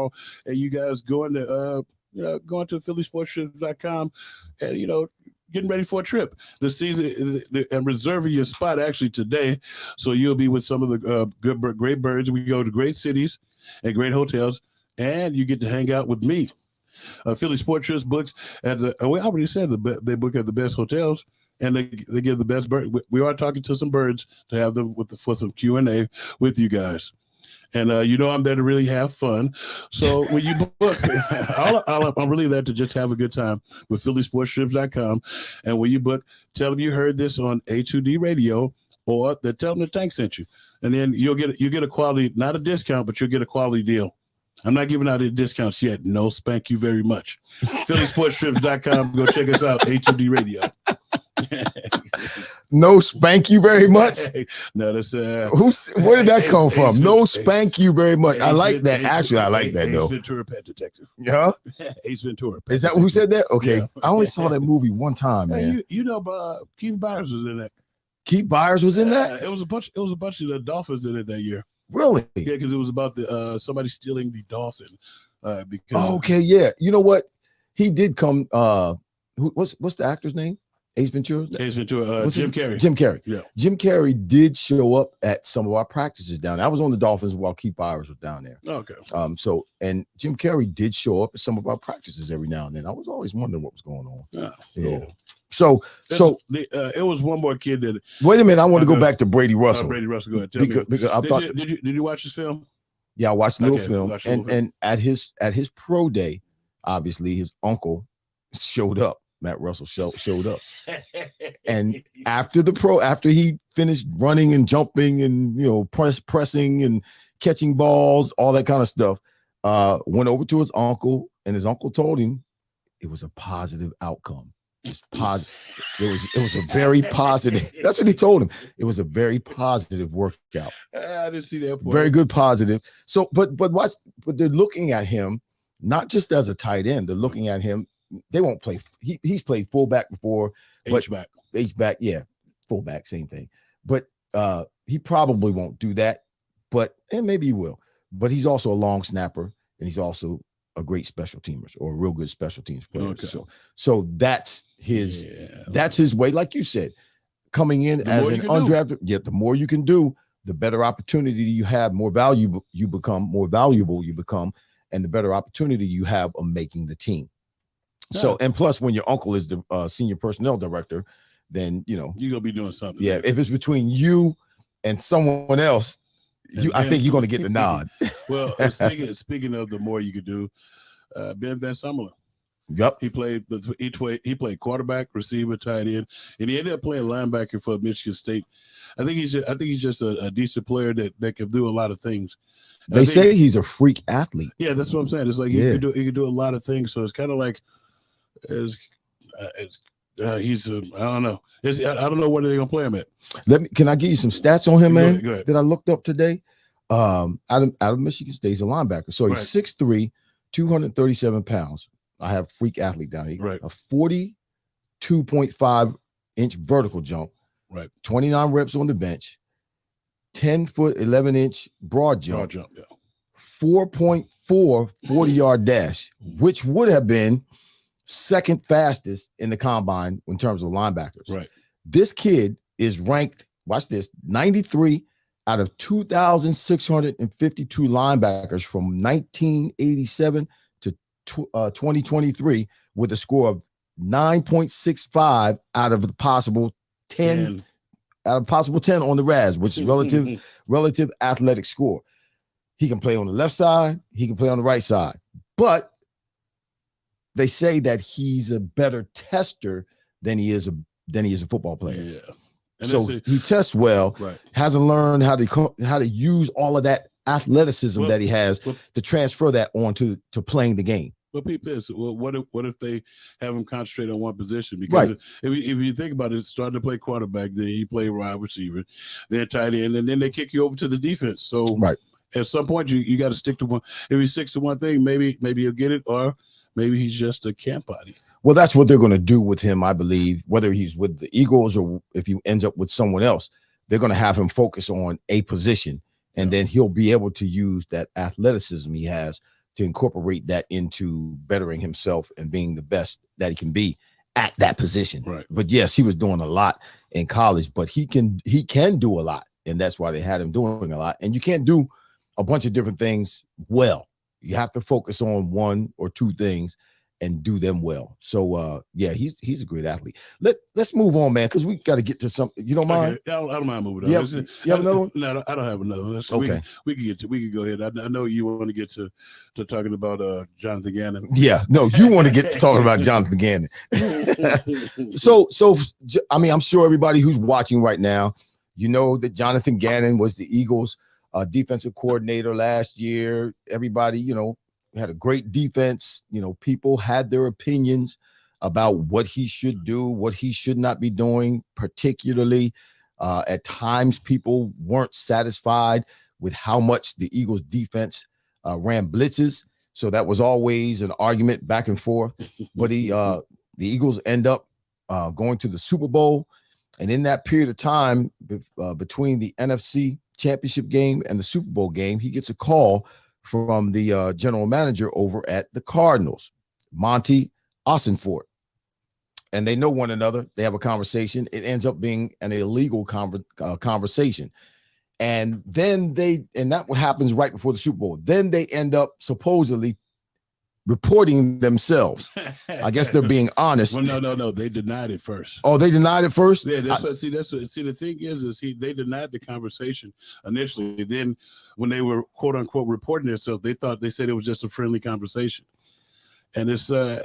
and you guys going to phillysportstrips.com and getting ready for a trip this season and reserving your spot actually today, so you'll be with some of the great birds. We go to great cities and great hotels, and you get to hang out with me. Philly Sports Trips books at we already said they book at the best hotels, and they give the best bird. We are talking to some birds to have them for some Q&A with you guys. And I'm there to really have fun. So when you book, I'm really there to just have a good time with phillysportstrips.com. And when you book, tell them you heard this on A2D Radio, or tell them the Tank sent you. And then you get a quality, not a discount, but you'll get a quality deal. I'm not giving out any discounts yet. No, spank you very much. phillysportstrips.com. Go check us out, A2D Radio. No, spank you very much. No, that's where did that come from? No, spank you very much. I like that. Actually, I like that though. Ace Ventura, Pet Detective. Yeah, Ace Ventura. Is that who said that? Okay, yeah. I only saw that movie one time, man. Keith Byers was in that. Keith Byers was in that. It was a bunch of the Dolphins in it that year. Really? Yeah, because it was about the somebody stealing the dolphin. Okay, yeah. You know what? He did come. What's the actor's name? Ace Ventura? Jim Carrey. Jim Carrey. Yeah. Jim Carrey did show up at some of our practices down there. I was on the Dolphins while Keith Byers was down there. Okay. And Jim Carrey did show up at some of our practices every now and then. I was always wondering what was going on. Yeah. Cool. So it was one more kid that. Wait a minute, I want to go back to Brady Russell. Brady Russell, go ahead. Because I thought. Did you watch this film? Yeah, I watched the little film, and at his pro day, obviously his uncle showed up. Matt Russell showed up, and after he finished running and jumping and pressing and catching balls, all that kind of stuff, went over to his uncle, and his uncle told him it was a positive outcome. It was a very positive. That's what he told him. It was a very positive workout. I didn't see that part. Very good, positive. So, but they're looking at him not just as a tight end. They're looking at him. They won't play. He's played fullback before. H-back, yeah, fullback, same thing. But he probably won't do that. and maybe he will, but he's also a long snapper, and he's also a great special teamer or a real good special teams player. Okay. So that's his way. Like you said, coming in as an undrafted, the more you can do, the better opportunity you have, more valuable you become, and the better opportunity you have of making the team. Yeah. So, and plus, when your uncle is the senior personnel director, then you're gonna be doing something. Yeah, if it's between you and someone else, I think you're gonna get the nod. Well, speaking of the more you could do, Ben Van Summerlin. Yep, he played quarterback, receiver, tight end, and he ended up playing linebacker for Michigan State. I think he's just a decent player that can do a lot of things. They say he's a freak athlete. Yeah, that's what I'm saying. It's like he can do a lot of things. So it's kind of like he's I don't know. I don't know where they're gonna play him at. Can I give you some stats on him, man? Go ahead. That I looked up today. Out of Michigan State, he's a linebacker. So he's 6'3", 237 pounds. I have freak athlete down here. Right. A 42.5-inch vertical jump. Right. 29 reps on the bench. 10-foot, 11-inch broad jump. 4.4 40-yard dash, which would have been second fastest in the combine in terms of linebackers. Right. This kid is ranked, watch this, 93 out of 2,652 linebackers from 1987 to 2023 with a score of 9.65 out of the possible 10 out of possible 10 on the RAS, which is relative athletic score. He can play on the left side, he can play on the right side, but they say that he's a better tester than he is a football player. Yeah. And so he tests well, hasn't learned how to use all of that athleticism that he has to transfer that onto playing the game. But people, what if they have him concentrate on one position? Because if you think about it, starting to play quarterback, then you play wide receiver, then tight end, and then they kick you over to the defense. So at some point you got to stick to one. If he sticks to one thing, maybe he'll get it, or maybe he's just a camp body. Well, that's what they're going to do with him, I believe, whether he's with the Eagles or if he ends up with someone else. They're going to have him focus on a position, and then he'll be able to use that athleticism he has to incorporate that into bettering himself and being the best that he can be at that position. Right. But yes, he was doing a lot in college, but he can do a lot, and that's why they had him doing a lot. And you can't do a bunch of different things well. You have to focus on one or two things and do them well. So he's a great athlete. Let's move on, man, because we got to get to something. You don't mind? I don't mind moving on. You have another one? No, I don't have another one. Okay. We can go ahead. I know you want to get to talking about Jonathan Gannon. Yeah, no, you want to get to talking about Jonathan Gannon. So I mean, I'm sure everybody who's watching right now, you know that Jonathan Gannon was the Eagles defensive coordinator last year. Everybody, had a great defense. People had their opinions about what he should do, what he should not be doing. Particularly, at times, people weren't satisfied with how much the Eagles defense ran blitzes. So that was always an argument back and forth. But the Eagles end up going to the Super Bowl. And in that period of time, between the NFC Championship game and the Super Bowl game, he gets a call from the general manager over at the Cardinals, Monty Ossenfort. And they know one another. They have a conversation. It ends up being an illegal conversation. And then that happens right before the Super Bowl. Then they end up supposedly reporting themselves. I guess they're being honest. Well, no. They denied it first. Oh, they denied it first? Yeah, the thing is they denied the conversation initially. Then when they were quote unquote reporting themselves, they said it was just a friendly conversation. And it's to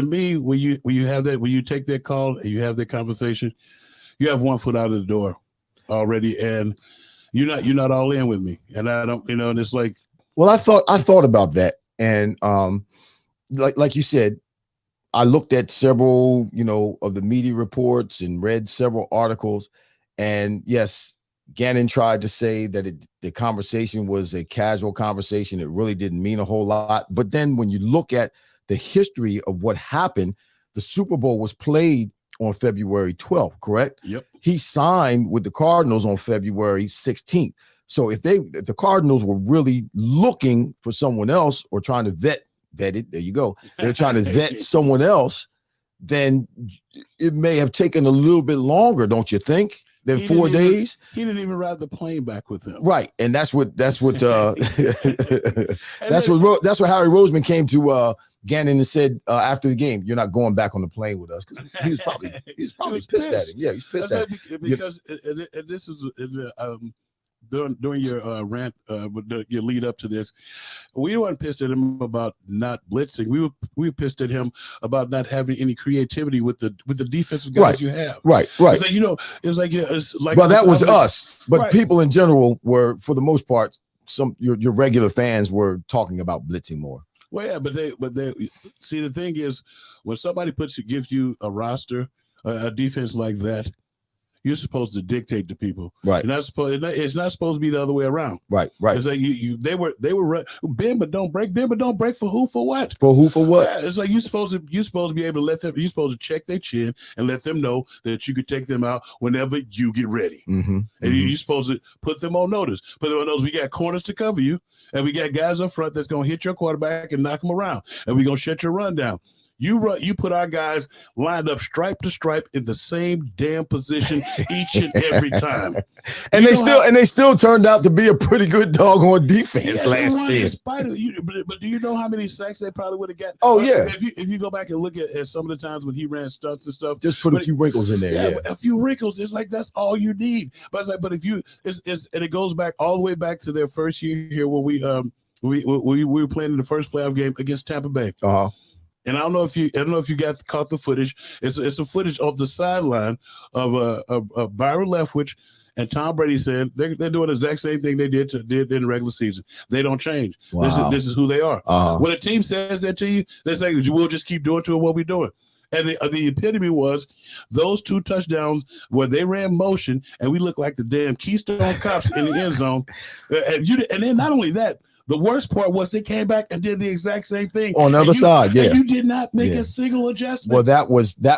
me, when you have that, when you take that call and you have that conversation, you have one foot out of the door already, and you're not all in with me. And I don't, and it's like, well, I thought about that, and like you said, I looked at several, of the media reports and read several articles, and yes, Gannon tried to say that the conversation was a casual conversation. It really didn't mean a whole lot. But then when you look at the history of what happened, the Super Bowl was played on February 12th, correct? Yep. He signed with the Cardinals on February 16th. So if the Cardinals were really looking for someone else or trying to vet it, there you go. They're trying to vet someone else, then it may have taken a little bit longer, don't you think? Than 4 days. He didn't even ride the plane back with him. Right. And that's what that's what Harry Roseman came to Gannon and said after the game, "You're not going back on the plane with us," because he was probably pissed at him. Yeah, he's pissed at him. Because this is during your rant, your lead up to this, we weren't pissed at him about not blitzing. We were pissed at him about not having any creativity with the defensive guys you have. Right. It's like well, that was us, but people in general were, for the most part, your regular fans were talking about blitzing more. Well, yeah, but they see, the thing is, when somebody gives you a roster, a defense like that, you're supposed to dictate to people, right? It's not supposed to be the other way around, right? It's like they were bend but don't break, for who, for what? Yeah, it's like you're supposed to be able to let them. You're supposed to check their chin and let them know that you could take them out whenever you get ready, and you're supposed to put them on notice. We got corners to cover you, and we got guys up front that's gonna hit your quarterback and knock them around, and we're gonna shut your run down. You put our guys lined up stripe to stripe in the same damn position each and every time. And they still turned out to be a pretty good doggone defense last year. But do you know how many sacks they probably would have got? Oh, yeah. If you go back and look at some of the times when he ran stunts and stuff. Just put a few wrinkles in there. Yeah, a few wrinkles. It's like that's all you need. But it's like, and it goes back all the way back to their first year here when we were playing in the first playoff game against Tampa Bay. Uh-huh. And I don't know if you caught the footage. It's a footage of the sideline of Byron Leftwich and Tom Brady saying they're doing the exact same thing they did in the regular season. They don't change. Wow. This is who they are. Uh-huh. When a team says that to you, they say we'll just keep doing to what we're doing. And the epitome was those 2 touchdowns where they ran motion and we looked like the damn Keystone Cops in the end zone. And then not only that. The worst part was they came back and did the exact same thing on the other side. Yeah, and you did not make a single adjustment. Well, that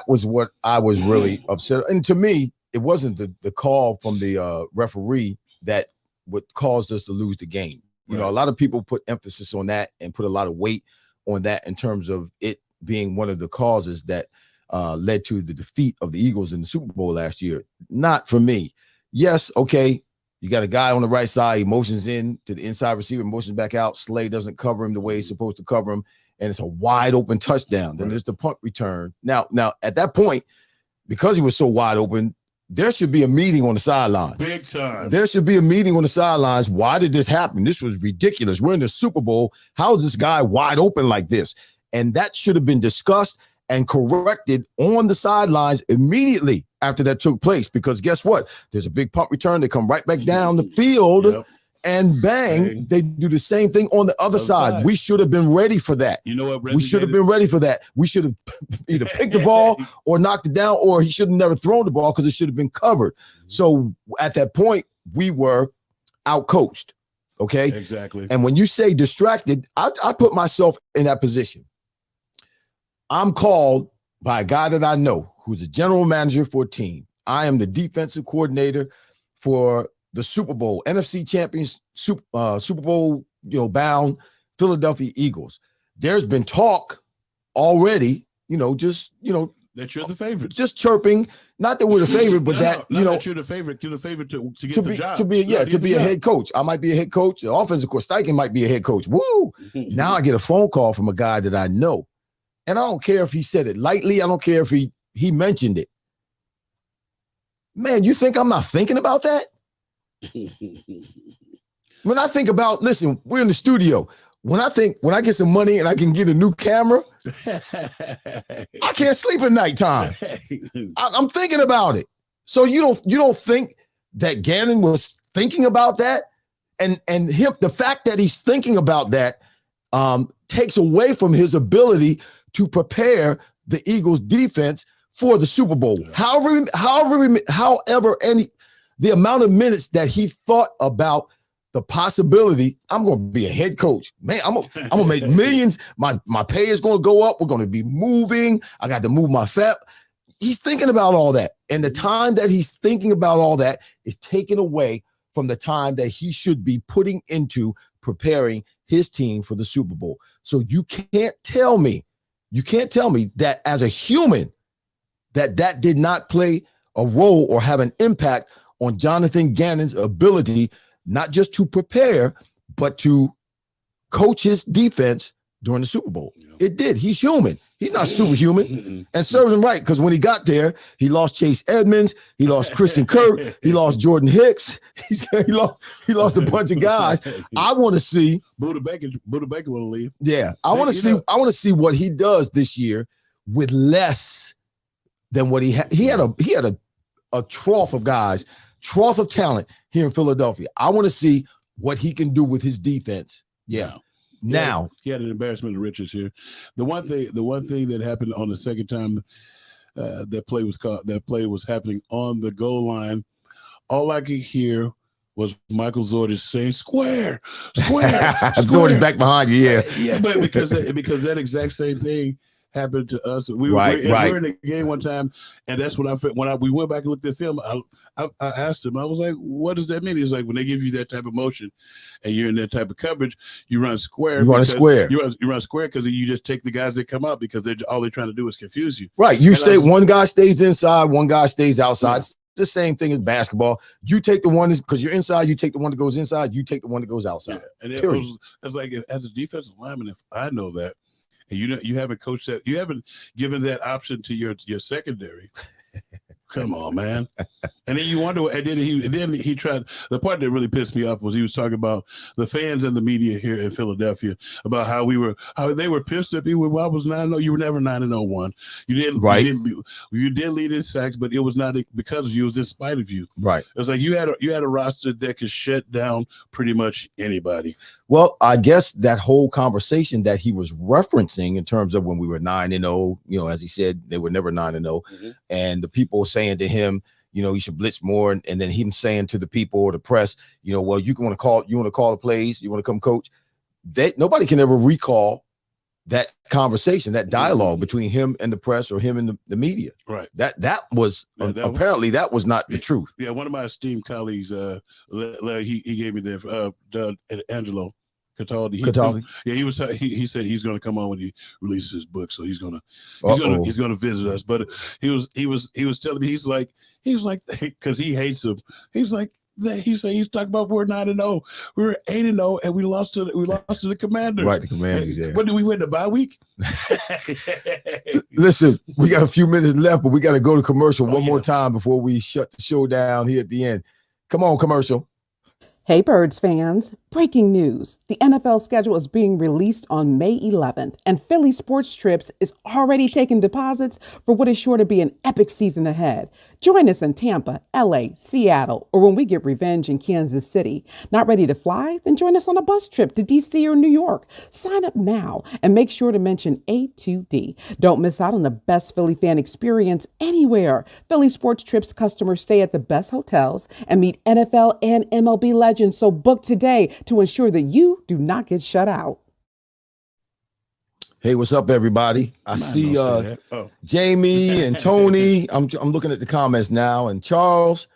was what I was really upset. And to me, it wasn't the call from the referee that what caused us to lose the game. You know, a lot of people put emphasis on that and put a lot of weight on that in terms of it being one of the causes that led to the defeat of the Eagles in the Super Bowl last year. Not for me. Yes, okay. You got a guy on the right side, he motions in to the inside receiver, motions back out. Slay doesn't cover him the way he's supposed to cover him, and it's a wide open touchdown. Then there's the punt return. Now at that point, because he was so wide open, there should be a meeting on the sideline. Big time. There should be a meeting on the sidelines. Why did this happen? This was ridiculous. We're in the Super Bowl. How is this guy wide open like this? And that should have been discussed and corrected on the sidelines immediately after that took place, because guess what? There's a big punt return. They come right back down the field and bang, they do the same thing on the other side. We should have been ready for that. You know what? We should have been ready for that. We should have either picked the ball or knocked it down, or he should have never thrown the ball because it should have been covered. So at that point, we were out-coached. Okay? Exactly. And when you say distracted, I put myself in that position. I'm called by a guy that I know who's a general manager for a team. I am the defensive coordinator for the Super Bowl, NFC champions, Super Bowl, bound Philadelphia Eagles. There's been talk already, that you're the favorite. Just chirping, not that we're the favorite, but that you're the favorite. You're the favorite to get the job. To be a head coach. I might be a head coach. The offensive coach, Steichen might be a head coach. Woo! Now I get a phone call from a guy that I know. And I don't care if he said it lightly. I don't care if he mentioned it. Man, you think I'm not thinking about that? When I think about, listen, we're in the studio. When I get some money and I can get a new camera, I can't sleep at nighttime. I'm thinking about it. So you don't think that Gannon was thinking about that? And him, the fact that he's thinking about that takes away from his ability to prepare the Eagles defense for the Super Bowl. Yeah. However, the amount of minutes that he thought about the possibility, I'm going to be a head coach. Man, I'm gonna make millions. My pay is going to go up. We're going to be moving. I got to move my fat. he's thinking about all that. And the time that he's thinking about all that is taken away from the time that he should be putting into preparing his team for the Super Bowl. So you can't tell me that as a human, that did not play a role or have an impact on Jonathan Gannon's ability, not just to prepare, but to coach his defense during the Super Bowl. Yeah. It did. He's human. He's not superhuman, and serves him right, because when he got there, he lost Chase Edmonds, he lost Christian Kirk, he lost Jordan Hicks, he lost a bunch of guys. I want to see Buda Baker want to leave. Yeah, I want to see what he does this year with less than what he had. He had a trough of guys, trough of talent here in Philadelphia. I want to see what he can do with his defense. Yeah. Now he had an embarrassment of riches here. The one thing that happened on the second time that play was happening on the goal line, all I could hear was Michael Zordish saying "square." Zordish back behind you, yeah, but because that exact same thing happened to us. We were in the game one time, and that's when we went back and looked at film. I asked him, I was like, "What does that mean?" He's like, "When they give you that type of motion, and you're in that type of coverage, you run square. You run square because you just take the guys that come out, because all they're trying to do is confuse you. Right. One guy stays inside, one guy stays outside. Yeah. It's the same thing as basketball. You take the one because you're inside. You take the one that goes inside. You take the one that goes outside. Yeah. And it's like, as a defensive lineman, if I know that, and you haven't coached that, you haven't given that option to your secondary. Come on, man. And then you wonder, and then he tried. The part that really pissed me off was he was talking about the fans and the media here in Philadelphia, about how they were pissed at me when I was 9-0. You were never 9-0-1. You didn't, right? You did lead in sacks, but it was not because of you. It was in spite of you. Right. It was like you had a roster that could shut down pretty much anybody. Well, I guess that whole conversation that he was referencing in terms of when we were 9-0, as he said, they were never 9-0, and the people saying to him, you should blitz more, and then him saying to the people or the press, well, you want to call the plays, you want to come coach. Nobody can ever recall that conversation, that dialogue between him and the press, or him and the media. Right. That was apparently that was not the truth. Yeah, one of my esteemed colleagues, he gave me the Angelo Cataldi. He said he's going to come on when he releases his book, so he's going to visit us. But he was telling me, he's like because he hates him. He's talking about we're 9-0, we were 8-0, and we lost to the Commanders. Right, the Commanders. Yeah. What did we win, the bye week? Listen, we got a few minutes left, but we got to go to commercial one more time before we shut the show down here at the end. Come on, commercial. Hey, Birds fans. Breaking news. The NFL schedule is being released on May 11th, and Philly Sports Trips is already taking deposits for what is sure to be an epic season ahead. Join us in Tampa, LA, Seattle, or when we get revenge in Kansas City. Not ready to fly? Then join us on a bus trip to DC or New York. Sign up now and make sure to mention A2D. Don't miss out on the best Philly fan experience anywhere. Philly Sports Trips customers stay at the best hotels and meet NFL and MLB legends, so book today to ensure that you do not get shut out. Hey, what's up, everybody? I see Jamie and Tony. I'm looking at the comments now. And Charles,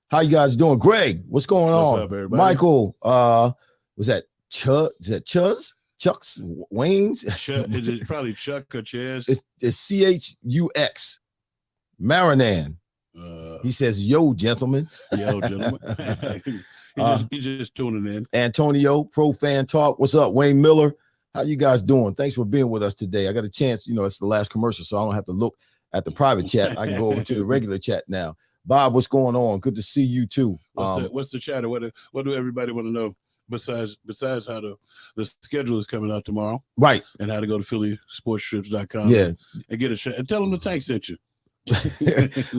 how you guys doing? Greg, what's going on? What's up, everybody? Michael, was that Chuz? Is that Chuz? Chuck's? Wayne's? Is it probably Chuck or Chaz? It's CHUX. Marinan. He says, yo, gentlemen. Yo, gentlemen. He's just tuning in. Antonio, Pro Fan Talk. What's up? Wayne Miller. How you guys doing? Thanks for being with us today. I got a chance, it's the last commercial, so I don't have to look at the private chat. I can go over to the regular chat now. Bob, what's going on? Good to see you too. What's the chatter? What do everybody want to know besides how the schedule is coming out tomorrow? Right. And how to go to phillysportstrips.com. Yeah. And get a shot. And tell them the Tank sent you.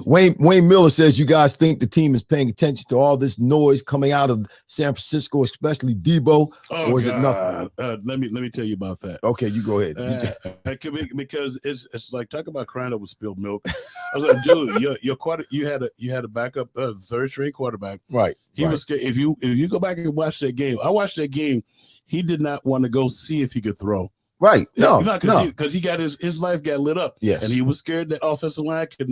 Wayne Miller says, you guys think the team is paying attention to all this noise coming out of San Francisco, especially Debo, or is it nothing? Let me tell you about that. Okay, you go ahead. Because it's like, talk about crying over spilled milk. I was like, dude, your quarter, you had a backup third string quarterback. Right. He was scared. If you go back and watch that game, I watched that game. He did not want to go see if he could throw. Right. No, because he got his life got lit up. Yes. And he was scared that offensive line could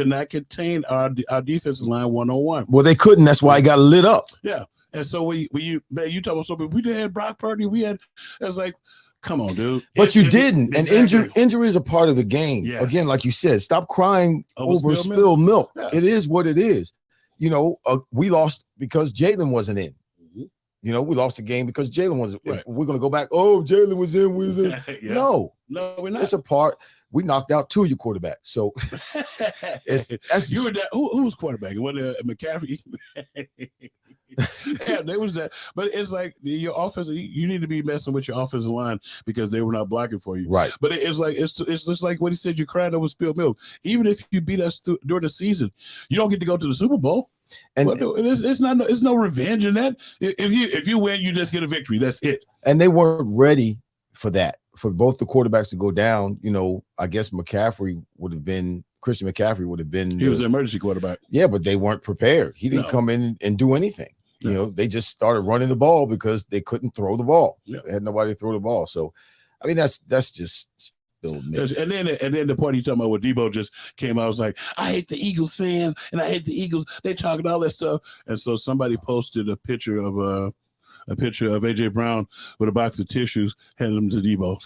not contain our defensive line one-on-one. Well, they couldn't. That's why he got lit up. Yeah. And so when you talk about something, we did have Brock Purdy. It was like, come on, dude. But you didn't. Exactly. And injury is a part of the game. Yes. Again, like you said, stop crying over spilled milk. Yeah. It is what it is. We lost because Jalen wasn't in. Mm-hmm. We lost the game because Jalen wasn't. Right. If we're going to go back, Jalen was in. Yeah. No, we're not. It's a part. We knocked out 2 of your quarterbacks. So you were that. Who was quarterback? What McCaffrey? Yeah, there was that. But it's like your offense. You need to be messing with your offensive line because they were not blocking for you. Right. But it's just like what he said. You're crying over spilled milk. Even if you beat us during the season, you don't get to go to the Super Bowl. And it's no revenge in that. If you win, you just get a victory. That's it. And they weren't ready for that. For both the quarterbacks to go down, I guess Christian McCaffrey would have been. He was an emergency quarterback. Yeah, but they weren't prepared. He didn't come in and do anything. No. They just started running the ball because they couldn't throw the ball. Yeah. They had nobody to throw the ball. So, I mean, that's just spilled milk. And then the part you talking about where Debo just came out, I was like, I hate the Eagles fans and I hate the Eagles. They talking all that stuff. And so somebody posted a picture of AJ Brown with a box of tissues, handing them to Debo.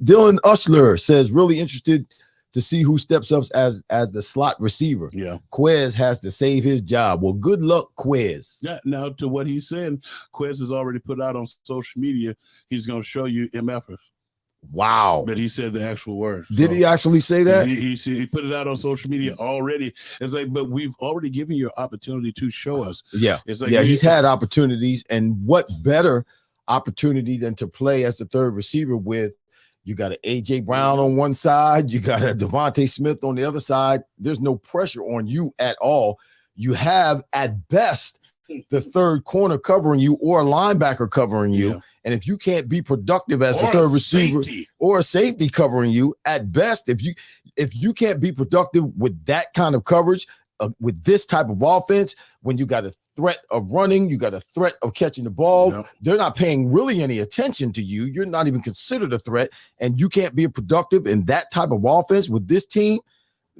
Dylan Ushler says, really interested to see who steps up as the slot receiver. Yeah. Quez has to save his job. Well, good luck, Quez. Yeah. Now, to what he's saying, Quez has already put out on social media, he's going to show you MFers. Wow. But he said the actual word. Did he actually say that? He put it out on social media already. It's like, but we've already given you an opportunity to show us. Yeah. It's like, he's had opportunities. And what better opportunity than to play as the third receiver with you got an AJ Brown on one side, you got a Devontae Smith on the other side. There's no pressure on you at all. You have at best the third corner covering you or a linebacker covering you. Yeah. And if you can't be productive as the third receiver or a safety covering you, at best, if you can't be productive with that kind of coverage, with this type of offense, when you got a threat of running, you got a threat of catching the ball, they're not paying really any attention to you. You're not even considered a threat, and you can't be productive in that type of offense with this team,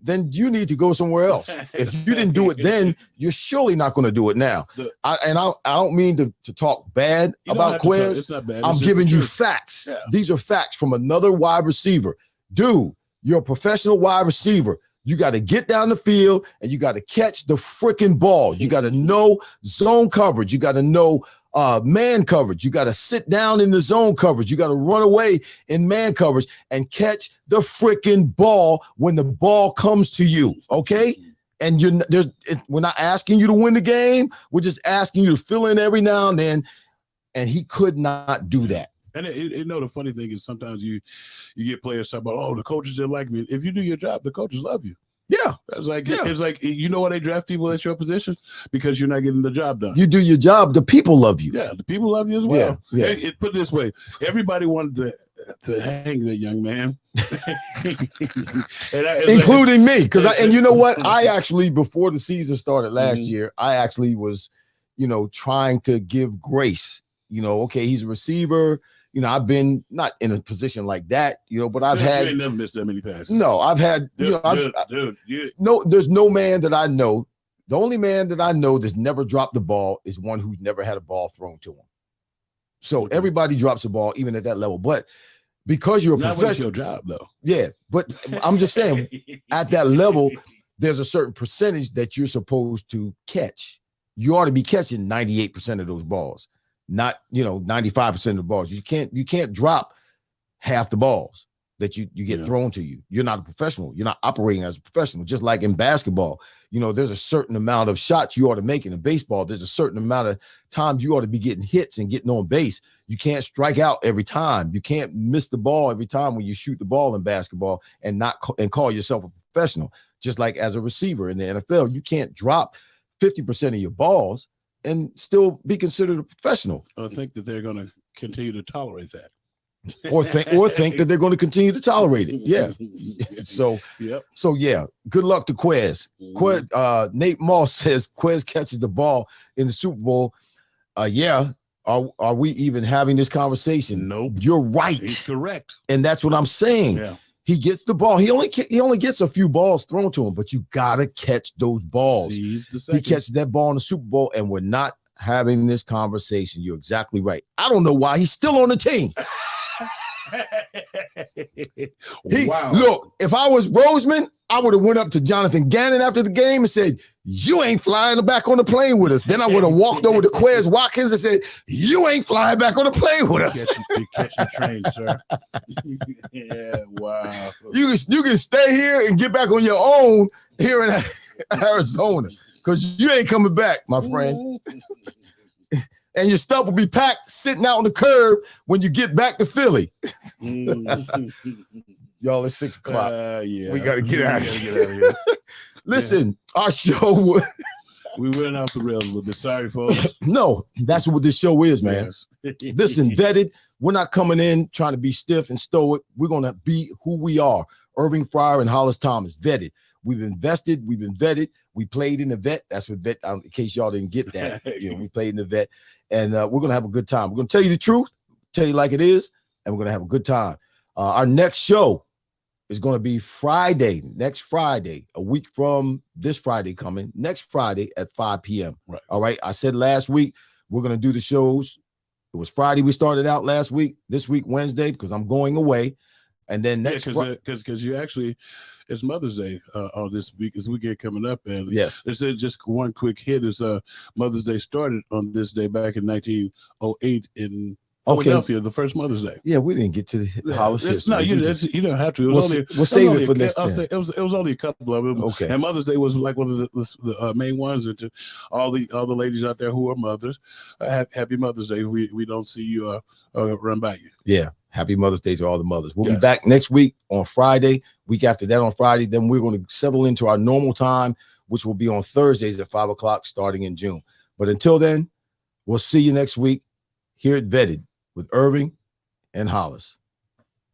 then you need to go somewhere else. If you didn't do it then, you're surely not going to do it now. I don't mean to talk bad about Quez. It's not bad. I'm giving you facts. Yeah. These are facts from another wide receiver. Dude, you're a professional wide receiver. You got to get down the field and you got to catch the freaking ball. You got to know zone coverage. You got to know man coverage. You got to sit down in the zone coverage. You got to run away in man coverage and catch the freaking ball when the ball comes to you. Okay. And we're not asking you to win the game. We're just asking you to fill in every now and then. And he could not do that. And the funny thing is sometimes you get players talk about, the coaches didn't like me. If you do your job, the coaches love you. Yeah. It's like why they draft people at your position? Because you're not getting the job done. You do your job, the people love you. Yeah, the people love you as well. Yeah. Put it this way, everybody wanted to hang that young man. Including me. And you know what? I actually, before the season started last year, I actually was, trying to give grace. Okay, he's a receiver. I've been not in a position like that, but I've had. You ain't never missed that many passes. No, I've had. No, there's no man that I know. The only man that I know that's never dropped the ball is one who's never had a ball thrown to him. So everybody drops the ball, even at that level. But because you're a professional, that's your job, though. Yeah, but I'm just saying, at that level, there's a certain percentage that you're supposed to catch. You ought to be catching 98% of those balls. Not 95% of the balls. You can't drop half the balls that you get thrown to you. You're not a professional. You're not operating as a professional. Just like in basketball, there's a certain amount of shots you ought to make in baseball. There's a certain amount of times you ought to be getting hits and getting on base. You can't strike out every time. You can't miss the ball every time when you shoot the ball in basketball and call yourself a professional. Just like as a receiver in the NFL, you can't drop 50% of your balls and still be considered a professional. I think that they're going to continue to tolerate that. or think that they're going to continue to tolerate it. Yeah. So yeah, good luck to Quez. Nate Moss says Quez catches the ball in the Super Bowl. Yeah. Are we even having this conversation? Nope. You're right. He's correct. And that's what I'm saying. Yeah. He gets the ball. He only gets a few balls thrown to him, but you gotta catch those balls. Seize the second. He catches that ball in the Super Bowl, and we're not having this conversation. You're exactly right. I don't know why he's still on the team. Wow. Look, if I was Roseman, I would have went up to Jonathan Gannon after the game and said, "You ain't flying back on the plane with us." Then I would have walked over to Quez Watkins and said, "You ain't flying back on the plane with us." Catch your train, sir. Yeah, wow. You can stay here and get back on your own here in Arizona because you ain't coming back, my friend. And your stuff will be packed sitting out on the curb when you get back to Philly. Y'all, it's 6 o'clock. Yeah. We got to get out of here. Listen, our show. We went off the rails a little bit. Sorry, folks. No, that's what this show is, man. Yes. Listen, vetted. We're not coming in trying to be stiff and stoic. We're going to be who we are. Irving Fryar and Hollis Thomas, vetted. We've invested. We've been vetted. We played in the vet. That's what vet, in case y'all didn't get that. We played in the vet. And we're going to have a good time. We're going to tell you the truth, tell you like it is, and we're going to have a good time. Our next show is going to be Friday, next Friday, a week from this Friday coming, next Friday at 5 p.m. Right. All right. I said last week, we're going to do the shows. It was Friday we started out last week. This week, Wednesday, because I'm going away. And then next because you actually, it's Mother's Day on this week, this weekend coming up, and yes, there's just one quick hit is Mother's Day started on this day back in 1908 in Philadelphia, the first Mother's Day. Yeah, we didn't get to the Hollis history. No, you don't have to. It was we'll save it for next time. It was only a couple of them. Okay. And Mother's Day was like one of the main ones. And to all the ladies out there who are mothers, happy Mother's Day. We don't see you run by you. Yeah. Happy Mother's Day to all the mothers. We'll be back next week on Friday. Week after that on Friday. Then we're going to settle into our normal time, which will be on Thursdays at 5 o'clock starting in June. But until then, we'll see you next week here at Vetted with Irving and Hollis.